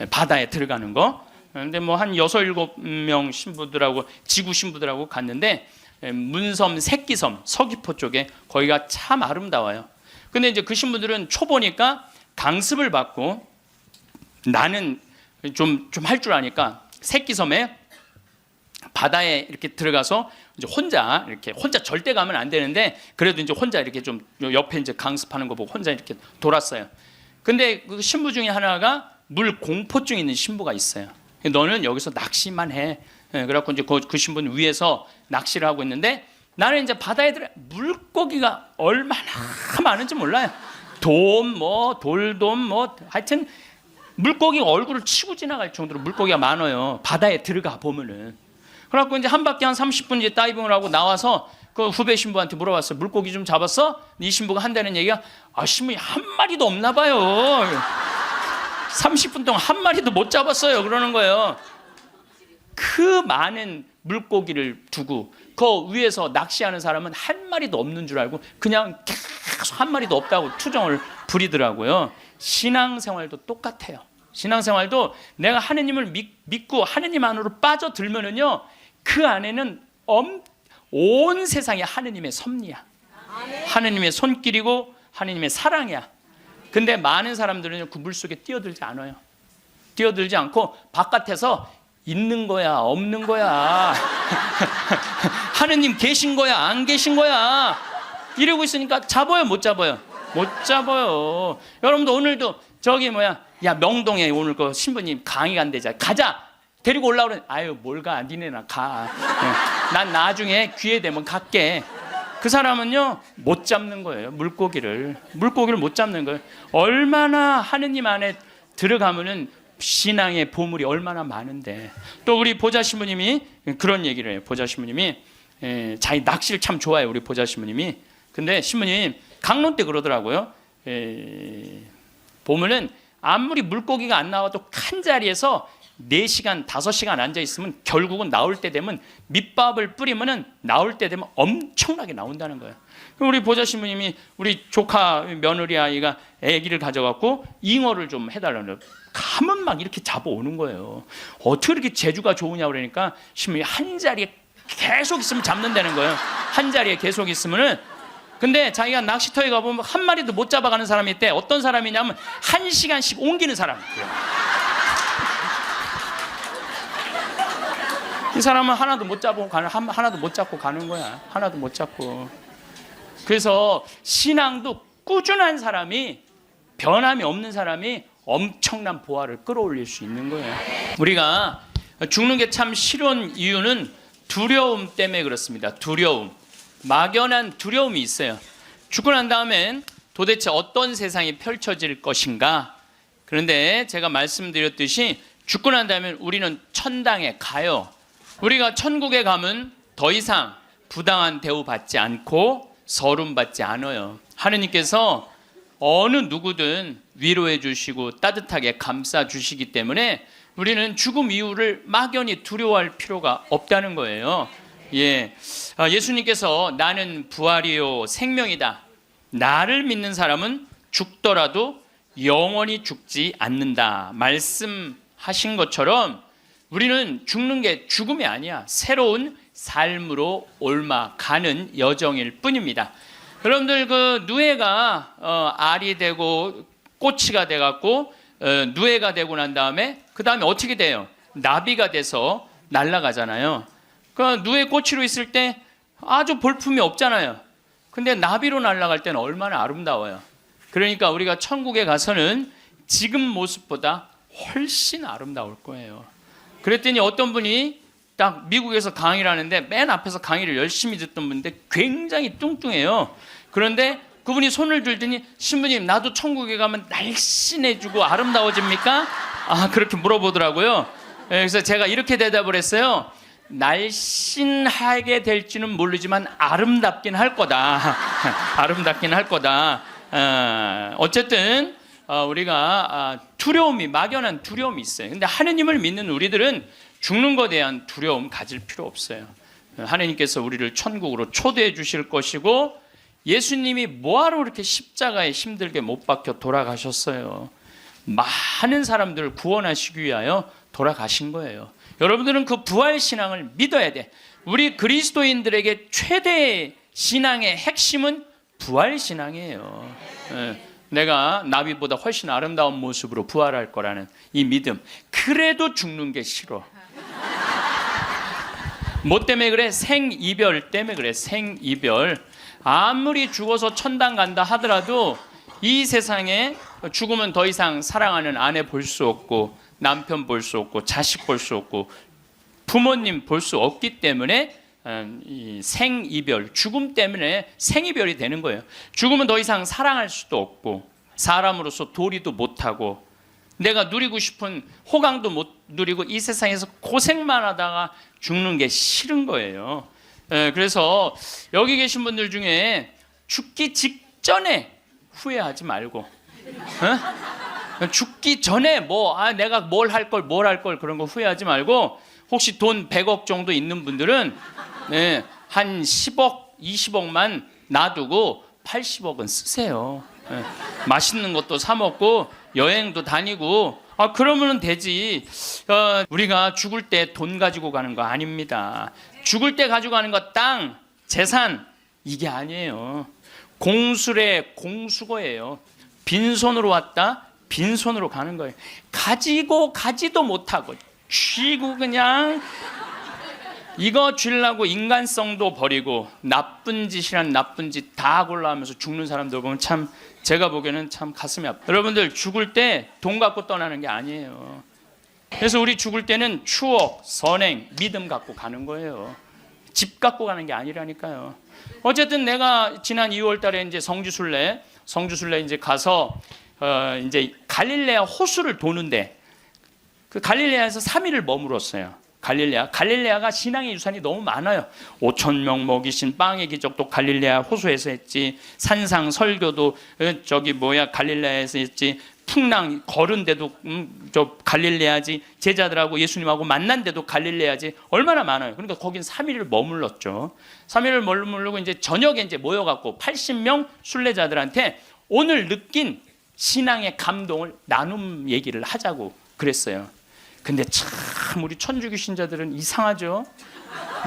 바다에 들어가는 거. 근데 뭐 한 6, 7명 신부들하고 지구 신부들하고 갔는데 문섬, 새끼섬, 서귀포 쪽에 거기가 참 아름다워요. 근데 이제 그 신부들은 초보니까 강습을 받고 나는 좀 할 줄 아니까 새끼섬에 바다에 이렇게 들어가서 이제 혼자 절대 가면 안 되는데 그래도 이제 혼자 이렇게 좀 옆에 이제 강습하는 거 보고 혼자 이렇게 돌았어요. 근데 그 신부 중에 하나가 물 공포증 있는 신부가 있어요. 너는 여기서 낚시만 해. 그래갖고 이제 그 신부는 위에서 낚시를 하고 있는데 나는 이제 바다에 들어 물고기가 얼마나 많은지 몰라요. 돌돔 하여튼 물고기가 얼굴을 치고 지나갈 정도로 물고기가 많아요. 바다에 들어가 보면은. 그래갖고 이제 한 바퀴 한 30분 이제 다이빙을 하고 나와서 그 후배 신부한테 물어봤어요. 물고기 좀 잡았어? 이 신부가 한다는 얘기가 신부님 한 마리도 없나 봐요. 30분 동안 한 마리도 못 잡았어요. 그러는 거예요. 그 많은 물고기를 두고 그 위에서 낚시하는 사람은 한 마리도 없는 줄 알고 그냥 계속 한 마리도 없다고 투정을 부리더라고요. 신앙생활도 똑같아요. 신앙생활도 내가 하느님을 믿고 하느님 안으로 빠져들면은요 그 안에는 온 세상이 하느님의 섭리야. 하느님의 손길이고 하느님의 사랑이야. 근데 많은 사람들은 그 물속에 뛰어들지 않아요. 뛰어들지 않고 바깥에서 있는 거야 없는 거야 하느님 계신 거야 안 계신 거야 이러고 있으니까 잡아요 못 잡아요? 못 잡아요. 여러분도 오늘도 야 명동에 오늘 그 신부님 강의 간대자 가자 데리고 올라오래. 아유 뭘 가 니네나 가. 난 나중에 기회 되면 갈게. 그 사람은요 못 잡는 거예요. 물고기를 못 잡는 거예요. 얼마나 하느님 안에 들어가면은 신앙의 보물이 얼마나 많은데. 또 우리 보좌 신부님이 그런 얘기를 해요. 보좌 신부님이 자기 낚시를 참 좋아해요. 우리 보좌 신부님이. 근데 신부님 강론 때 그러더라고요. 보면은 아무리 물고기가 안 나와도 한 자리에서 4시간, 5시간 앉아있으면 결국은 나올 때 되면 밑밥을 뿌리면은 나올 때 되면 엄청나게 나온다는 거예요. 우리 보좌 신부님이 우리 조카 며느리 아이가 아기를 가져갖고 잉어를 좀 해달라는 거예요. 가면 막 이렇게 잡아오는 거예요. 어떻게 이렇게 재주가 좋으냐 그러니까 신부님이 한 자리에 계속 있으면 잡는다는 거예요. 한 자리에 계속 있으면은. 근데 자기가 낚시터에 가보면 한 마리도 못 잡아가는 사람이 있대. 어떤 사람이냐면 1시간씩 옮기는 사람. 이 사람은 하나도 못 잡고 가는 거야. 하나도 못 잡고. 그래서 신앙도 꾸준한 사람이, 변함이 없는 사람이 엄청난 보화를 끌어올릴 수 있는 거예요. 우리가 죽는 게 참 싫은 이유는 두려움 때문에 그렇습니다. 두려움. 막연한 두려움이 있어요. 죽고 난 다음엔 도대체 어떤 세상이 펼쳐질 것인가. 그런데 제가 말씀드렸듯이 죽고 난 다음엔 우리는 천당에 가요. 우리가 천국에 가면 더 이상 부당한 대우 받지 않고 서름 받지 않아요. 하느님께서 어느 누구든 위로해 주시고 따뜻하게 감싸 주시기 때문에 우리는 죽음 이후를 막연히 두려워할 필요가 없다는 거예요. 예수님께서 나는 부활이요 생명이다. 나를 믿는 사람은 죽더라도 영원히 죽지 않는다 말씀하신 것처럼 우리는 죽는 게 죽음이 아니야. 새로운 삶으로 옮아가는 여정일 뿐입니다. 여러분들 그 누에가 알이 되고 꼬치가 돼갖고 누에가 되고 난 다음에 그 다음에 어떻게 돼요? 나비가 돼서 날아가잖아요. 그 누에 꼬치로 있을 때 아주 볼품이 없잖아요. 근데 나비로 날아갈 때는 얼마나 아름다워요. 그러니까 우리가 천국에 가서는 지금 모습보다 훨씬 아름다울 거예요. 그랬더니 어떤 분이 딱 미국에서 강의를 하는데 맨 앞에서 강의를 열심히 듣던 분인데 굉장히 뚱뚱해요. 그런데 그분이 손을 들더니 신부님 나도 천국에 가면 날씬해지고 아름다워집니까? 그렇게 물어보더라고요. 그래서 제가 이렇게 대답을 했어요. 날씬하게 될지는 모르지만 아름답긴 할 거다. 아름답긴 할 거다. 어쨌든 우리가 두려움이 막연한 두려움이 있어요. 근데 하느님을 믿는 우리들은 죽는 것에 대한 두려움 가질 필요 없어요. 하느님께서 우리를 천국으로 초대해 주실 것이고 예수님이 뭐하러 그렇게 십자가에 힘들게 못 박혀 돌아가셨어요. 많은 사람들을 구원하시기 위하여 돌아가신 거예요. 여러분들은 그 부활 신앙을 믿어야 돼. 우리 그리스도인들에게 최대 신앙의 핵심은 부활 신앙이에요. 내가 나비보다 훨씬 아름다운 모습으로 부활할 거라는 이 믿음. 그래도 죽는 게 싫어. 뭐 때문에 그래? 생이별 때문에 그래. 생이별. 아무리 죽어서 천당 간다 하더라도 이 세상에 죽으면 더 이상 사랑하는 아내 볼 수 없고 남편 볼 수 없고 자식 볼 수 없고 부모님 볼 수 없기 때문에 이 생이별, 죽음 때문에 생이별이 되는 거예요. 죽으면 더 이상 사랑할 수도 없고 사람으로서 도리도 못하고 내가 누리고 싶은 호강도 못 누리고 이 세상에서 고생만 하다가 죽는 게 싫은 거예요. 그래서 여기 계신 분들 중에 죽기 직전에 후회하지 말고 죽기 전에 내가 뭘 할 걸 그런 거 후회하지 말고 혹시 돈 100억 정도 있는 분들은 한 10억, 20억만 놔두고 80억은 쓰세요. 맛있는 것도 사 먹고 여행도 다니고 그러면 되지. 우리가 죽을 때 돈 가지고 가는 거 아닙니다. 죽을 때 가지고 가는 거 땅, 재산 이게 아니에요. 공술의 공수거예요. 빈손으로 왔다 빈손으로 가는 거예요. 가지고 가지도 못하고 쥐고 그냥 이거 쥐려고 인간성도 버리고 나쁜 짓이란 나쁜 짓 다 골라하면서 죽는 사람들 보면 참 제가 보기에는 참 가슴이 아파요. 여러분들 죽을 때 돈 갖고 떠나는 게 아니에요. 그래서 우리 죽을 때는 추억, 선행, 믿음 갖고 가는 거예요. 집 갖고 가는 게 아니라니까요. 어쨌든 내가 지난 2월 달에 이제 성주순례 이제 가서 이제 갈릴레아 호수를 도는데 그 갈릴레아에서 3일을 머물었어요. 갈릴레아가 신앙의 유산이 너무 많아요. 5,000명 먹이신 빵의 기적도 갈릴레아 호수에서 했지. 산상 설교도 갈릴레아에서 했지. 풍랑 걸은 데도 갈릴레아지. 제자들하고 예수님하고 만난 데도 갈릴레아지. 얼마나 많아요. 그러니까 거긴 3일을 머물렀죠. 3일을 머물고 이제 저녁에 이제 모여갖고 80명 순례자들한테 오늘 느낀 신앙의 감동을 나눔 얘기를 하자고 그랬어요. 근데 참 우리 천주교 신자들은 이상하죠.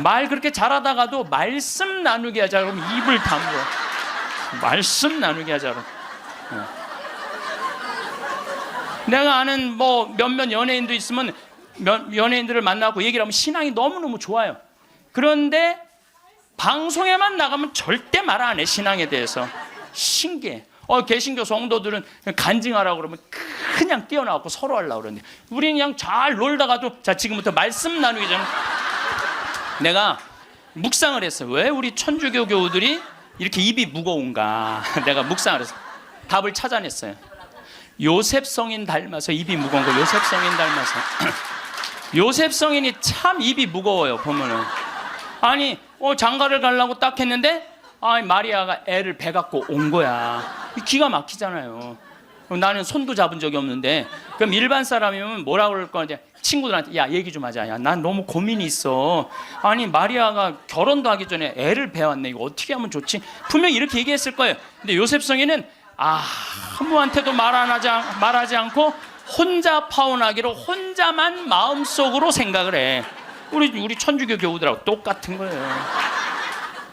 말 그렇게 잘하다가도 말씀 나누게 하자 그러면 입을 다물어. 말씀 나누게 하자 그러면. 내가 아는 몇몇 연예인도 있으면 연예인들을 만나고 얘기를 하면 신앙이 너무너무 좋아요. 그런데 방송에만 나가면 절대 말 안 해. 신앙에 대해서. 신기해. 개신교 성도들은 간증하라고 그러면 그냥 뛰어나가고 서로 하려고 그러는데 우리는 그냥 잘 놀다가도 자 지금부터 말씀 나누기 전에 내가 묵상을 했어요. 왜 우리 천주교 교우들이 이렇게 입이 무거운가. 내가 묵상을 했어요. 답을 찾아냈어요. 요셉 성인 닮아서 입이 무거운 거. 요셉 성인 닮아서. 요셉 성인이 참 입이 무거워요. 보면은 아니 장가를 가려고 딱 했는데 마리아가 애를 배 갖고 온 거야. 기가 막히잖아요. 나는 손도 잡은 적이 없는데. 그럼 일반 사람이면 뭐라고 그럴 거냐? 친구들한테 야 얘기 좀 하자. 야 난 너무 고민이 있어. 아니 마리아가 결혼도 하기 전에 애를 배웠네. 이거 어떻게 하면 좋지? 분명히 이렇게 얘기했을 거예요. 근데 요셉 성인은 아무한테도 말하지 않고 혼자 파혼하기로 혼자만 마음속으로 생각을 해. 우리 천주교 교우들하고 똑같은 거예요.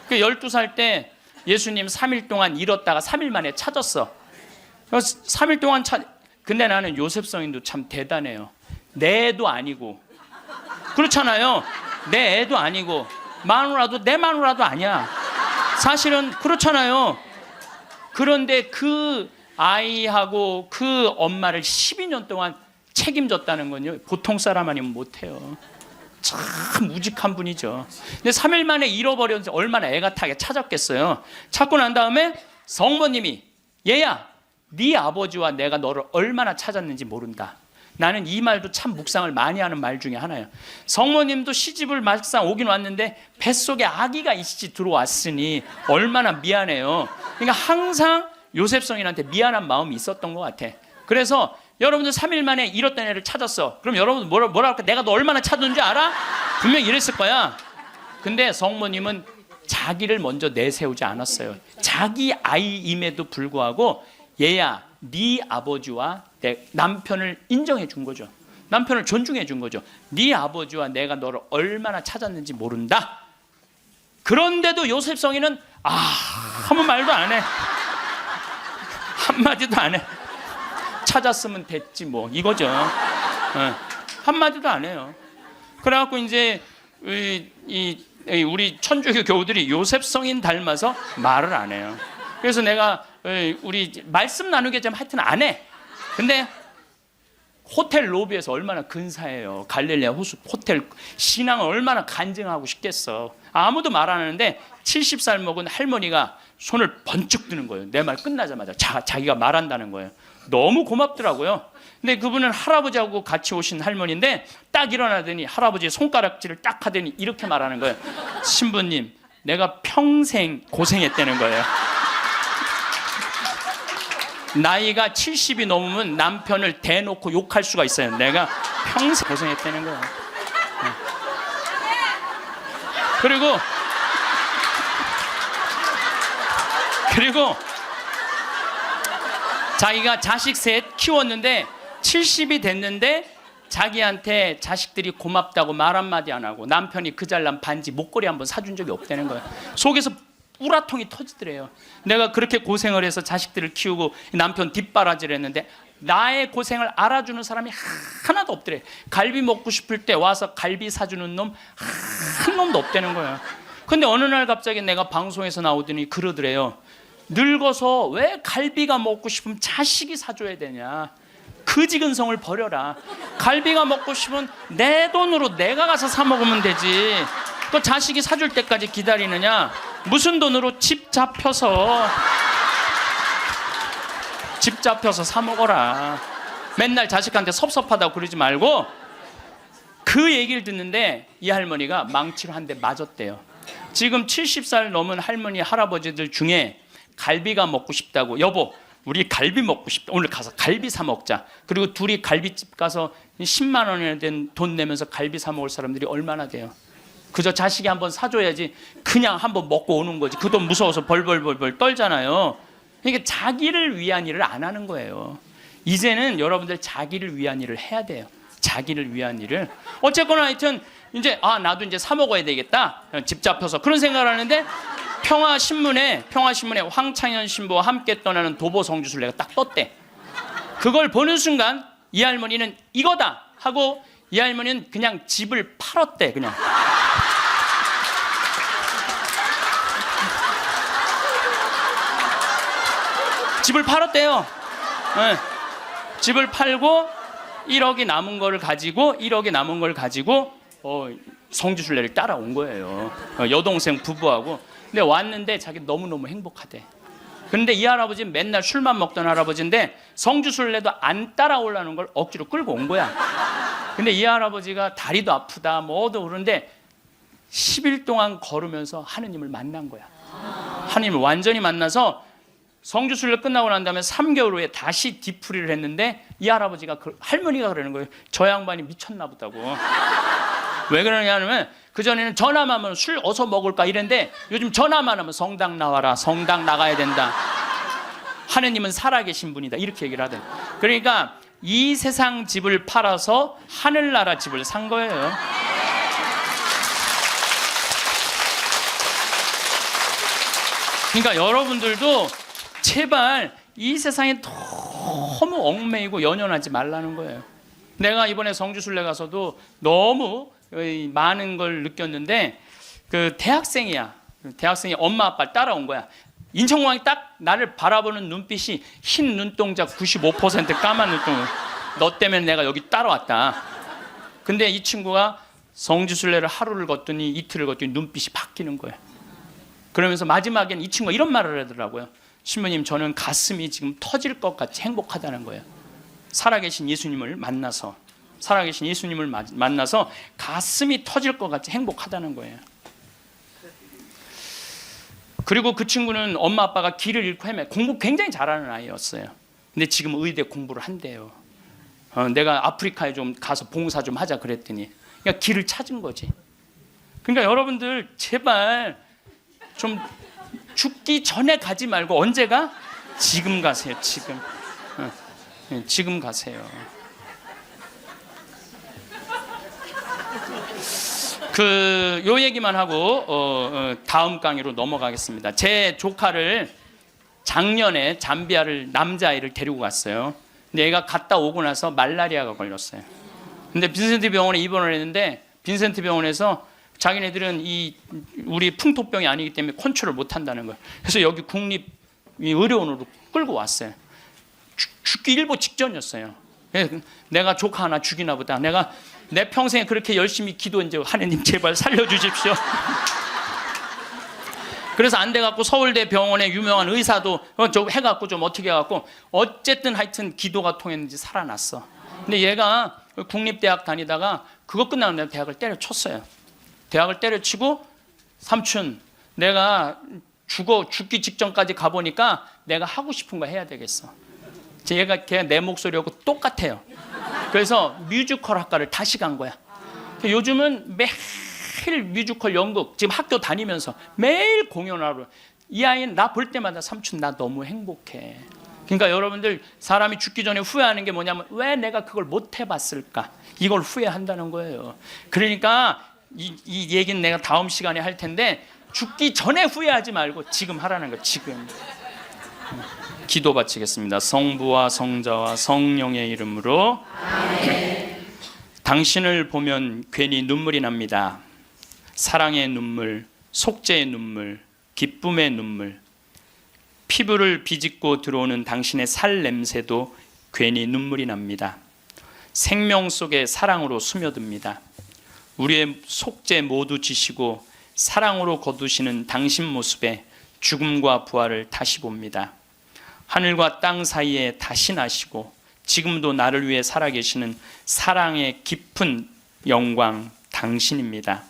그 12살 때 예수님 3일 동안 잃었다가 3일 만에 찾았어. 3일 동안 근데 나는 요셉 성인도 참 대단해요. 내 애도 아니고, 그렇잖아요. 내 애도 아니고 마누라도 내 마누라도 아니야. 사실은 그렇잖아요. 그런데 그 아이하고 그 엄마를 12년 동안 책임졌다는 건요, 보통 사람 아니면 못해요. 참 무직한 분이죠. 근데 3일 만에 잃어버렸는데 얼마나 애가 타게 찾았겠어요. 찾고 난 다음에 성모님이 얘야 네 아버지와 내가 너를 얼마나 찾았는지 모른다. 나는 이 말도 참 묵상을 많이 하는 말 중에 하나예요. 성모님도 시집을 막상 오긴 왔는데 뱃속에 아기가 이씨 들어왔으니 얼마나 미안해요. 그러니까 항상 요셉 성인한테 미안한 마음이 있었던 것 같아. 그래서 여러분들 3일 만에 잃었던 애를 찾았어. 그럼 여러분들 뭐라 할까? 내가 너 얼마나 찾았는지 알아? 분명히 이랬을 거야. 근데 성모님은 자기를 먼저 내세우지 않았어요. 자기 아이임에도 불구하고 얘야 네 아버지와 내 남편을 인정해 준 거죠. 남편을 존중해 준 거죠. 네 아버지와 내가 너를 얼마나 찾았는지 모른다. 그런데도 요셉 성인은 아무 말도 안 해. 한마디도 안 해. 찾았으면 됐지 뭐 이거죠. 한마디도 안 해요. 그래갖고 이제 우리 천주교 교우들이 요셉 성인 닮아서 말을 안 해요. 그래서 내가 우리 말씀 나누게 좀 하여튼 안 해. 근데 호텔 로비에서 얼마나 근사해요. 갈릴레아 호텔 신앙을 얼마나 간증하고 싶겠어. 아무도 말 안 하는데 70살 먹은 할머니가 손을 번쩍 드는 거예요. 내 말 끝나자마자 자기가 말한다는 거예요. 너무 고맙더라고요. 근데 그분은 할아버지하고 같이 오신 할머니인데 딱 일어나더니 할아버지의 손가락질을 딱 하더니 이렇게 말하는 거예요. 신부님, 내가 평생 고생했다는 거예요. 나이가 70이 넘으면 남편을 대놓고 욕할 수가 있어요. 내가 평생 고생했다는 거예요. 그리고 자기가 자식 셋 키웠는데 70이 됐는데 자기한테 자식들이 고맙다고 말 한마디 안 하고 남편이 그 잘난 반지 목걸이 한번 사준 적이 없다는 거예요. 속에서 우라통이 터지더래요. 내가 그렇게 고생을 해서 자식들을 키우고 남편 뒷바라지를 했는데 나의 고생을 알아주는 사람이 하나도 없더래. 갈비 먹고 싶을 때 와서 갈비 사주는 놈 한 놈도 없다는 거예요. 근데 어느 날 갑자기 내가 방송에서 나오더니 그러더래요. 늙어서 왜 갈비가 먹고 싶으면 자식이 사줘야 되냐. 그 지근성을 버려라. 갈비가 먹고 싶으면 내 돈으로 내가 가서 사 먹으면 되지. 그 자식이 사줄 때까지 기다리느냐. 무슨 돈으로 집 잡혀서 사 먹어라. 맨날 자식한테 섭섭하다고 그러지 말고. 그 얘기를 듣는데 이 할머니가 망치로 한 대 맞았대요. 지금 70살 넘은 할머니 할아버지들 중에 갈비가 먹고 싶다고, 여보 우리 갈비 먹고 싶다, 오늘 가서 갈비 사 먹자. 그리고 둘이 갈비집 가서 10만 원이나 된 돈 내면서 갈비 사 먹을 사람들이 얼마나 돼요. 그저 자식이 한번 사줘야지 그냥 한번 먹고 오는 거지. 그 돈 무서워서 벌벌 떨잖아요. 그러니까 자기를 위한 일을 안 하는 거예요. 이제는 여러분들 자기를 위한 일을 해야 돼요. 자기를 위한 일을. 어쨌거나 하여튼 이제 나도 이제 사 먹어야 되겠다. 집 잡혀서 그런 생각을 하는데 평화신문에 황창현 신부와 함께 떠나는 도보 성주순례가 딱 떴대. 그걸 보는 순간 이 할머니는 이거다 하고 이 할머니는 그냥 집을 팔았대. 그냥 집을 팔았대요. 네. 집을 팔고 1억이 남은 걸 가지고 성주순례를 따라온 거예요. 여동생 부부하고. 근데 왔는데 자기 너무너무 행복하대. 그런데 이 할아버지는 맨날 술만 먹던 할아버지인데 성주순례도 안 따라오려는 걸 억지로 끌고 온 거야. 근데 이 할아버지가 다리도 아프다 뭐도 그러는데 10일 동안 걸으면서 하느님을 만난 거야. 하느님을 완전히 만나서 성주순례 끝나고 난 다음에 3개월 후에 다시 뒤풀이를 했는데 이 할아버지가 할머니가 그러는 거예요. 저 양반이 미쳤나 보다고. 왜 그러냐면 그전에는 전화만 하면 술 어서 먹을까 이랬는데 요즘 전화만 하면 성당 나와라, 성당 나가야 된다, 하느님은 살아계신 분이다, 이렇게 얘기를 하대. 그러니까 이 세상 집을 팔아서 하늘나라 집을 산 거예요. 그러니까 여러분들도 제발 이 세상에 너무 얽매이고 연연하지 말라는 거예요. 내가 이번에 성주순례 가서도 너무 많은 걸 느꼈는데 그 대학생이 엄마 아빠를 따라온 거야. 인천공항이 딱 나를 바라보는 눈빛이 흰 눈동자 95% 까만 눈동자. 너 때문에 내가 여기 따라왔다. 근데 이 친구가 성주순례를 하루를 걷더니 이틀을 걷더니 눈빛이 바뀌는 거예요. 그러면서 마지막엔 이 친구가 이런 말을 하더라고요. 신부님, 저는 가슴이 지금 터질 것 같이 행복하다는 거예요. 살아계신 예수님을 만나서 가슴이 터질 것 같이 행복하다는 거예요. 그리고 그 친구는 엄마 아빠가 길을 잃고 공부 굉장히 잘하는 아이였어요. 근데 지금 의대 공부를 한대요. 내가 아프리카에 좀 가서 봉사 좀 하자 그랬더니 그러니까 길을 찾은 거지. 그러니까 여러분들 제발 좀 죽기 전에 가지 말고 언제가? 지금 가세요. 지금 가세요. 요 얘기만 하고 다음 강의로 넘어가겠습니다. 제 조카를 작년에 잠비아를 남자아이를 데리고 갔어요. 근데 얘가 갔다 오고 나서 말라리아가 걸렸어요. 근데 빈센트 병원에 입원을 했는데 빈센트 병원에서 자기네들은 우리 풍토병이 아니기 때문에 컨트롤 못 한다는 거예요. 그래서 여기 국립 의료원으로 끌고 왔어요. 죽기 일보 직전이었어요. 내가 조카 하나 죽이나 보다. 내가 내 평생에 그렇게 열심히 기도했는데 하느님 제발 살려주십시오. 그래서 안 돼갖고 서울대 병원에 유명한 의사도 해갖고 좀 어떻게 해갖고 어쨌든 하여튼 기도가 통했는지 살아났어. 근데 얘가 국립대학 다니다가 그거 끝나고 내가 대학을 때려쳤어요. 대학을 때려치고 삼촌, 내가 죽기 직전까지 가보니까 내가 하고 싶은 거 해야 되겠어. 걔가 내 목소리하고 똑같아요. 그래서 뮤지컬 학과를 다시 간 거야. 요즘은 매일 뮤지컬 연극 지금 학교 다니면서 매일 공연하러. 이 아이는 나 볼 때마다 삼촌 나 너무 행복해. 그러니까 여러분들 사람이 죽기 전에 후회하는 게 뭐냐면 왜 내가 그걸 못 해봤을까, 이걸 후회한다는 거예요. 그러니까 이 얘기는 내가 다음 시간에 할 텐데 죽기 전에 후회하지 말고 지금 하라는 거. 지금. 기도 바치겠습니다. 성부와 성자와 성령의 이름으로. 아멘. 당신을 보면 괜히 눈물이 납니다. 사랑의 눈물, 속죄의 눈물, 기쁨의 눈물. 피부를 비집고 들어오는 당신의 살 냄새도 괜히 눈물이 납니다. 생명 속에 사랑으로 스며듭니다. 우리의 속죄 모두 지시고 사랑으로 거두시는 당신 모습에 죽음과 부활을 다시 봅니다. 하늘과 땅 사이에 다시 나시고 지금도 나를 위해 살아계시는 사랑의 깊은 영광 당신입니다.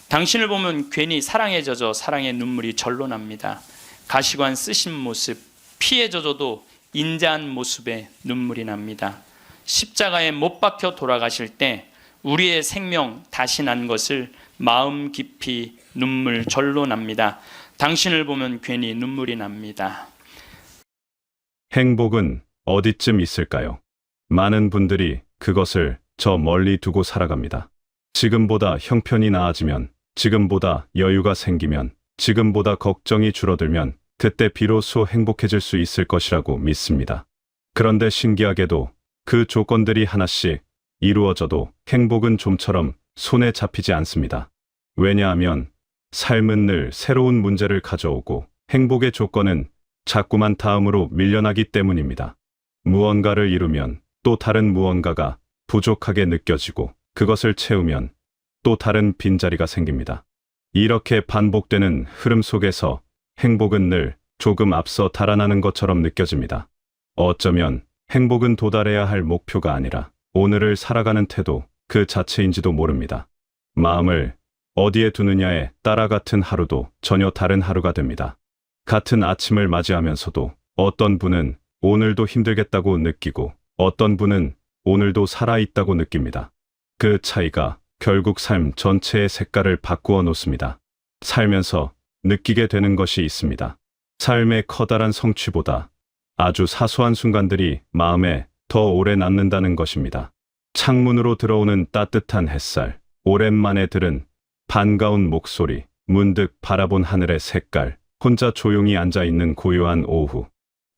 당신을 보면 괜히 사랑에 젖어 사랑의 눈물이 절로 납니다. 가시관 쓰신 모습, 피에 젖어도 인자한 모습에 눈물이 납니다. 십자가에 못 박혀 돌아가실 때 우리의 생명 다시 난 것을 마음 깊이 눈물 절로 납니다. 당신을 보면 괜히 눈물이 납니다. 행복은 어디쯤 있을까요? 많은 분들이 그것을 저 멀리 두고 살아갑니다. 지금보다 형편이 나아지면, 지금보다 여유가 생기면, 지금보다 걱정이 줄어들면 그때 비로소 행복해질 수 있을 것이라고 믿습니다. 그런데 신기하게도 그 조건들이 하나씩 이루어져도 행복은 좀처럼 손에 잡히지 않습니다. 왜냐하면 삶은 늘 새로운 문제를 가져오고 행복의 조건은 자꾸만 다음으로 밀려나기 때문입니다. 무언가를 이루면 또 다른 무언가가 부족하게 느껴지고 그것을 채우면 또 다른 빈자리가 생깁니다. 이렇게 반복되는 흐름 속에서 행복은 늘 조금 앞서 달아나는 것처럼 느껴집니다. 어쩌면 행복은 도달해야 할 목표가 아니라 오늘을 살아가는 태도 그 자체인지도 모릅니다. 마음을 어디에 두느냐에 따라 같은 하루도 전혀 다른 하루가 됩니다. 같은 아침을 맞이하면서도 어떤 분은 오늘도 힘들겠다고 느끼고 어떤 분은 오늘도 살아있다고 느낍니다. 그 차이가 결국 삶 전체의 색깔을 바꾸어 놓습니다. 살면서 느끼게 되는 것이 있습니다. 삶의 커다란 성취보다 아주 사소한 순간들이 마음에 더 오래 남는다는 것입니다. 창문으로 들어오는 따뜻한 햇살, 오랜만에 들은 반가운 목소리, 문득 바라본 하늘의 색깔, 혼자 조용히 앉아있는 고요한 오후.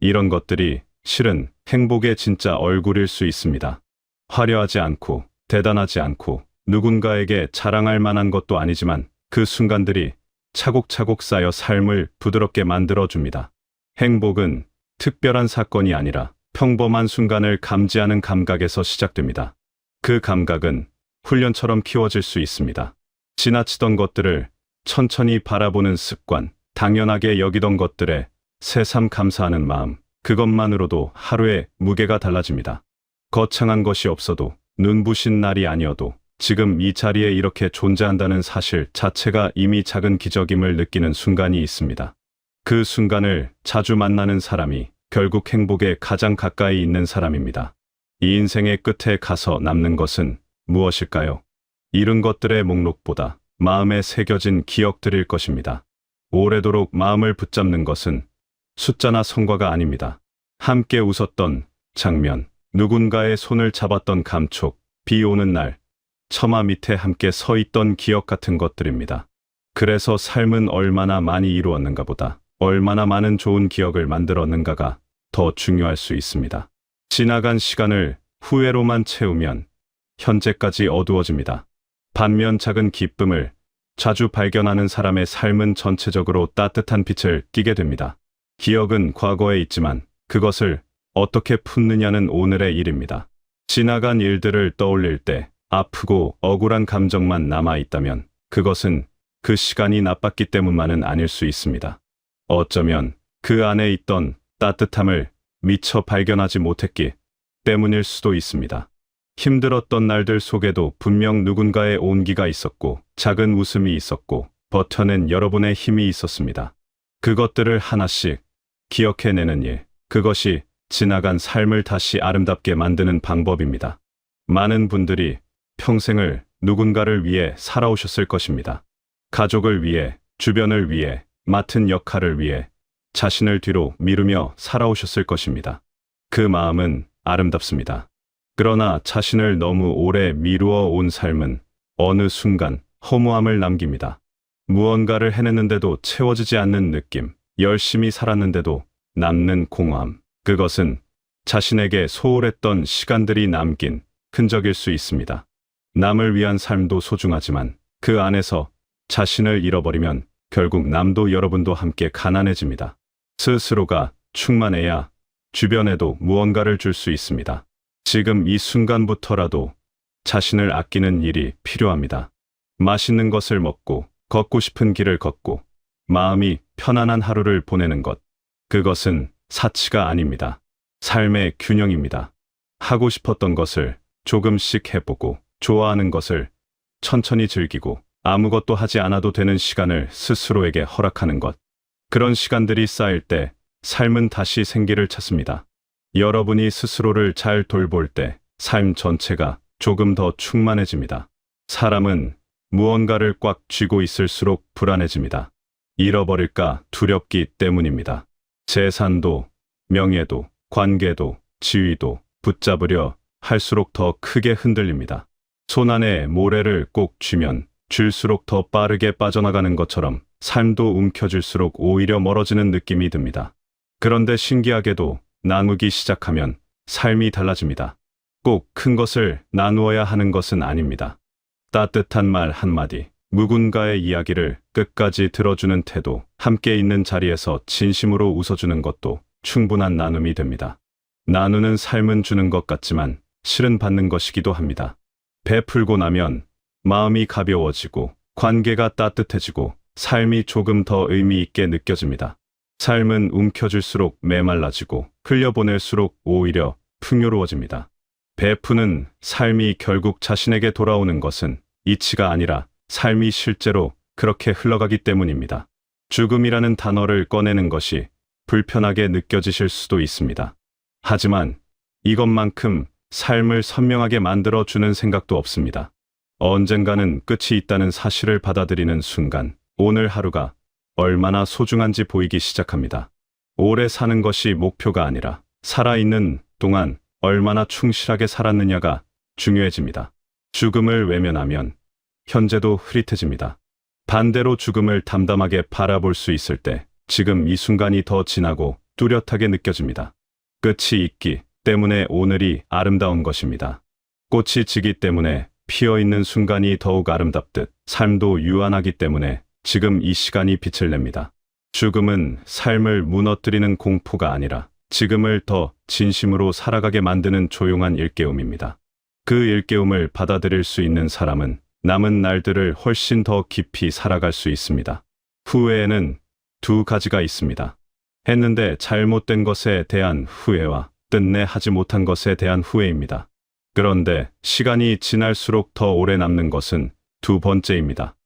이런 것들이 실은 행복의 진짜 얼굴일 수 있습니다. 화려하지 않고 대단하지 않고 누군가에게 자랑할 만한 것도 아니지만 그 순간들이 차곡차곡 쌓여 삶을 부드럽게 만들어줍니다. 행복은 특별한 사건이 아니라 평범한 순간을 감지하는 감각에서 시작됩니다. 그 감각은 훈련처럼 키워질 수 있습니다. 지나치던 것들을 천천히 바라보는 습관, 당연하게 여기던 것들에 새삼 감사하는 마음, 그것만으로도 하루의 무게가 달라집니다. 거창한 것이 없어도 눈부신 날이 아니어도 지금 이 자리에 이렇게 존재한다는 사실 자체가 이미 작은 기적임을 느끼는 순간이 있습니다. 그 순간을 자주 만나는 사람이 결국 행복에 가장 가까이 있는 사람입니다. 이 인생의 끝에 가서 남는 것은 무엇일까요? 잃은 것들의 목록보다 마음에 새겨진 기억들일 것입니다. 오래도록 마음을 붙잡는 것은 숫자나 성과가 아닙니다. 함께 웃었던 장면, 누군가의 손을 잡았던 감촉, 비 오는 날, 처마 밑에 함께 서 있던 기억 같은 것들입니다. 그래서 삶은 얼마나 많이 이루었는가 보다 얼마나 많은 좋은 기억을 만들었는가가 더 중요할 수 있습니다. 지나간 시간을 후회로만 채우면 현재까지 어두워집니다. 반면 작은 기쁨을 자주 발견하는 사람의 삶은 전체적으로 따뜻한 빛을 띠게 됩니다. 기억은 과거에 있지만 그것을 어떻게 품느냐는 오늘의 일입니다. 지나간 일들을 떠올릴 때 아프고 억울한 감정만 남아있다면 그것은 그 시간이 나빴기 때문만은 아닐 수 있습니다. 어쩌면 그 안에 있던 따뜻함을 미처 발견하지 못했기 때문일 수도 있습니다. 힘들었던 날들 속에도 분명 누군가의 온기가 있었고 작은 웃음이 있었고 버텨낸 여러분의 힘이 있었습니다. 그것들을 하나씩 기억해내는 일, 그것이 지나간 삶을 다시 아름답게 만드는 방법입니다. 많은 분들이 평생을 누군가를 위해 살아오셨을 것입니다. 가족을 위해, 주변을 위해, 맡은 역할을 위해 자신을 뒤로 미루며 살아오셨을 것입니다. 그 마음은 아름답습니다. 그러나 자신을 너무 오래 미루어 온 삶은 어느 순간 허무함을 남깁니다. 무언가를 해냈는데도 채워지지 않는 느낌, 열심히 살았는데도 남는 공허함, 그것은 자신에게 소홀했던 시간들이 남긴 흔적일 수 있습니다. 남을 위한 삶도 소중하지만 그 안에서 자신을 잃어버리면 결국 남도 여러분도 함께 가난해집니다. 스스로가 충만해야 주변에도 무언가를 줄 수 있습니다. 지금 이 순간부터라도 자신을 아끼는 일이 필요합니다. 맛있는 것을 먹고 걷고 싶은 길을 걷고 마음이 편안한 하루를 보내는 것. 그것은 사치가 아닙니다. 삶의 균형입니다. 하고 싶었던 것을 조금씩 해보고 좋아하는 것을 천천히 즐기고 아무것도 하지 않아도 되는 시간을 스스로에게 허락하는 것. 그런 시간들이 쌓일 때 삶은 다시 생기를 찾습니다. 여러분이 스스로를 잘 돌볼 때 삶 전체가 조금 더 충만해집니다. 사람은 무언가를 꽉 쥐고 있을수록 불안해집니다. 잃어버릴까 두렵기 때문입니다. 재산도, 명예도, 관계도, 지위도 붙잡으려 할수록 더 크게 흔들립니다. 손 안에 모래를 꼭 쥐면 쥘수록 더 빠르게 빠져나가는 것처럼 삶도 움켜쥘수록 오히려 멀어지는 느낌이 듭니다. 그런데 신기하게도 나누기 시작하면 삶이 달라집니다. 꼭 큰 것을 나누어야 하는 것은 아닙니다. 따뜻한 말 한마디, 누군가의 이야기를 끝까지 들어주는 태도, 함께 있는 자리에서 진심으로 웃어주는 것도 충분한 나눔이 됩니다. 나누는 삶은 주는 것 같지만 실은 받는 것이기도 합니다. 베풀고 나면 마음이 가벼워지고 관계가 따뜻해지고 삶이 조금 더 의미 있게 느껴집니다. 삶은 움켜쥘수록 메말라지고 흘려보낼수록 오히려 풍요로워집니다. 베푸는 삶이 결국 자신에게 돌아오는 것은 이치가 아니라 삶이 실제로 그렇게 흘러가기 때문입니다. 죽음이라는 단어를 꺼내는 것이 불편하게 느껴지실 수도 있습니다. 하지만 이것만큼 삶을 선명하게 만들어주는 생각도 없습니다. 언젠가는 끝이 있다는 사실을 받아들이는 순간, 오늘 하루가 얼마나 소중한지 보이기 시작합니다. 오래 사는 것이 목표가 아니라 살아있는 동안 얼마나 충실하게 살았느냐가 중요해집니다. 죽음을 외면하면 현재도 흐릿해집니다. 반대로 죽음을 담담하게 바라볼 수 있을 때 지금 이 순간이 더 진하고 뚜렷하게 느껴집니다. 끝이 있기 때문에 오늘이 아름다운 것입니다. 꽃이 지기 때문에 피어있는 순간이 더욱 아름답듯 삶도 유한하기 때문에 지금 이 시간이 빛을 냅니다. 죽음은 삶을 무너뜨리는 공포가 아니라 지금을 더 진심으로 살아가게 만드는 조용한 일깨움입니다. 그 일깨움을 받아들일 수 있는 사람은 남은 날들을 훨씬 더 깊이 살아갈 수 있습니다. 후회에는 두 가지가 있습니다. 했는데 잘못된 것에 대한 후회와 끝내 하지 못한 것에 대한 후회입니다. 그런데 시간이 지날수록 더 오래 남는 것은 두 번째입니다.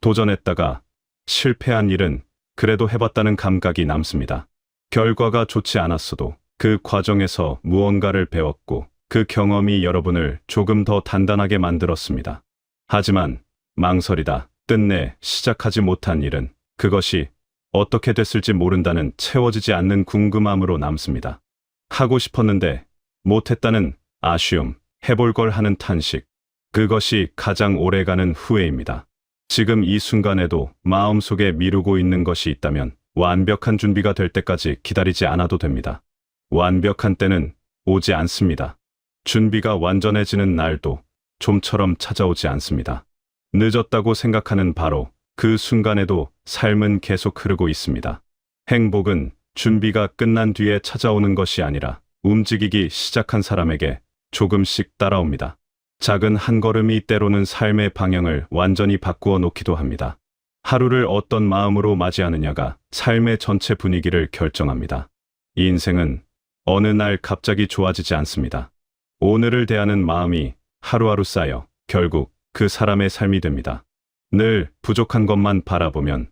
도전했다가 실패한 일은 그래도 해봤다는 감각이 남습니다. 결과가 좋지 않았어도 그 과정에서 무언가를 배웠고 그 경험이 여러분을 조금 더 단단하게 만들었습니다. 하지만 망설이다 끝내 시작하지 못한 일은 그것이 어떻게 됐을지 모른다는 채워지지 않는 궁금함으로 남습니다. 하고 싶었는데 못했다는 아쉬움, 해볼 걸 하는 탄식, 그것이 가장 오래가는 후회입니다. 지금 이 순간에도 마음속에 미루고 있는 것이 있다면 완벽한 준비가 될 때까지 기다리지 않아도 됩니다. 완벽한 때는 오지 않습니다. 준비가 완전해지는 날도 좀처럼 찾아오지 않습니다. 늦었다고 생각하는 바로 그 순간에도 삶은 계속 흐르고 있습니다. 행복은 준비가 끝난 뒤에 찾아오는 것이 아니라 움직이기 시작한 사람에게 조금씩 따라옵니다. 작은 한 걸음이 때로는 삶의 방향을 완전히 바꾸어 놓기도 합니다. 하루를 어떤 마음으로 맞이하느냐가 삶의 전체 분위기를 결정합니다. 이 인생은 어느 날 갑자기 좋아지지 않습니다. 오늘을 대하는 마음이 하루하루 쌓여 결국 그 사람의 삶이 됩니다. 늘 부족한 것만 바라보면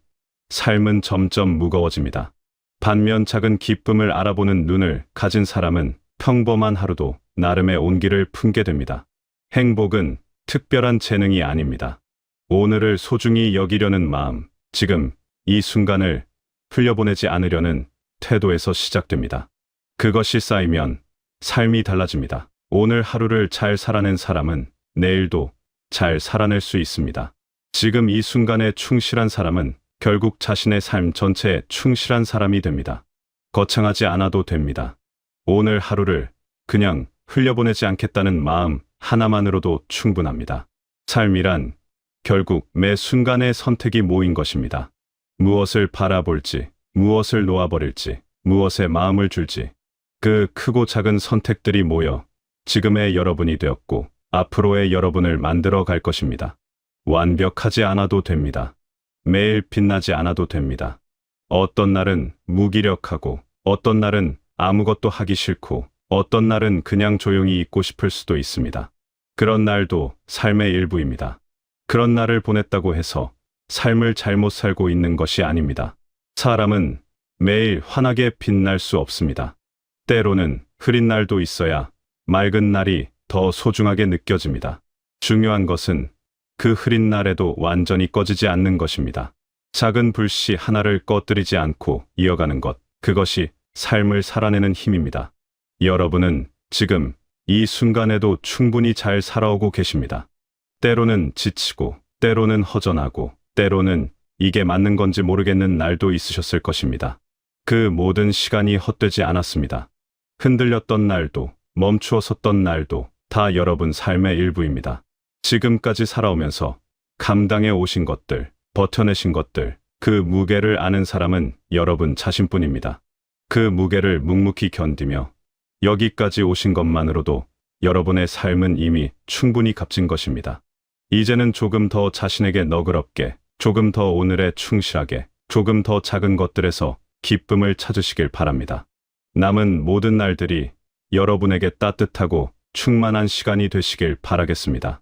삶은 점점 무거워집니다. 반면 작은 기쁨을 알아보는 눈을 가진 사람은 평범한 하루도 나름의 온기를 품게 됩니다. 행복은 특별한 재능이 아닙니다. 오늘을 소중히 여기려는 마음, 지금 이 순간을 흘려보내지 않으려는 태도에서 시작됩니다. 그것이 쌓이면 삶이 달라집니다. 오늘 하루를 잘 살아낸 사람은 내일도 잘 살아낼 수 있습니다. 지금 이 순간에 충실한 사람은 결국 자신의 삶 전체에 충실한 사람이 됩니다. 거창하지 않아도 됩니다. 오늘 하루를 그냥 흘려보내지 않겠다는 마음 하나만으로도 충분합니다. 삶이란 결국 매 순간의 선택이 모인 것입니다. 무엇을 바라볼지, 무엇을 놓아버릴지, 무엇에 마음을 줄지, 그 크고 작은 선택들이 모여 지금의 여러분이 되었고 앞으로의 여러분을 만들어 갈 것입니다. 완벽하지 않아도 됩니다. 매일 빛나지 않아도 됩니다. 어떤 날은 무기력하고 어떤 날은 아무것도 하기 싫고 어떤 날은 그냥 조용히 있고 싶을 수도 있습니다. 그런 날도 삶의 일부입니다. 그런 날을 보냈다고 해서 삶을 잘못 살고 있는 것이 아닙니다. 사람은 매일 환하게 빛날 수 없습니다. 때로는 흐린 날도 있어야 맑은 날이 더 소중하게 느껴집니다. 중요한 것은 그 흐린 날에도 완전히 꺼지지 않는 것입니다. 작은 불씨 하나를 꺼뜨리지 않고 이어가는 것, 그것이 삶을 살아내는 힘입니다. 여러분은 지금 이 순간에도 충분히 잘 살아오고 계십니다. 때로는 지치고, 때로는 허전하고, 때로는 이게 맞는 건지 모르겠는 날도 있으셨을 것입니다. 그 모든 시간이 헛되지 않았습니다. 흔들렸던 날도, 멈추어 섰던 날도 다 여러분 삶의 일부입니다. 지금까지 살아오면서 감당해 오신 것들, 버텨내신 것들, 그 무게를 아는 사람은 여러분 자신뿐입니다. 그 무게를 묵묵히 견디며 여기까지 오신 것만으로도 여러분의 삶은 이미 충분히 값진 것입니다. 이제는 조금 더 자신에게 너그럽게, 조금 더 오늘에 충실하게, 조금 더 작은 것들에서 기쁨을 찾으시길 바랍니다. 남은 모든 날들이 여러분에게 따뜻하고 충만한 시간이 되시길 바라겠습니다.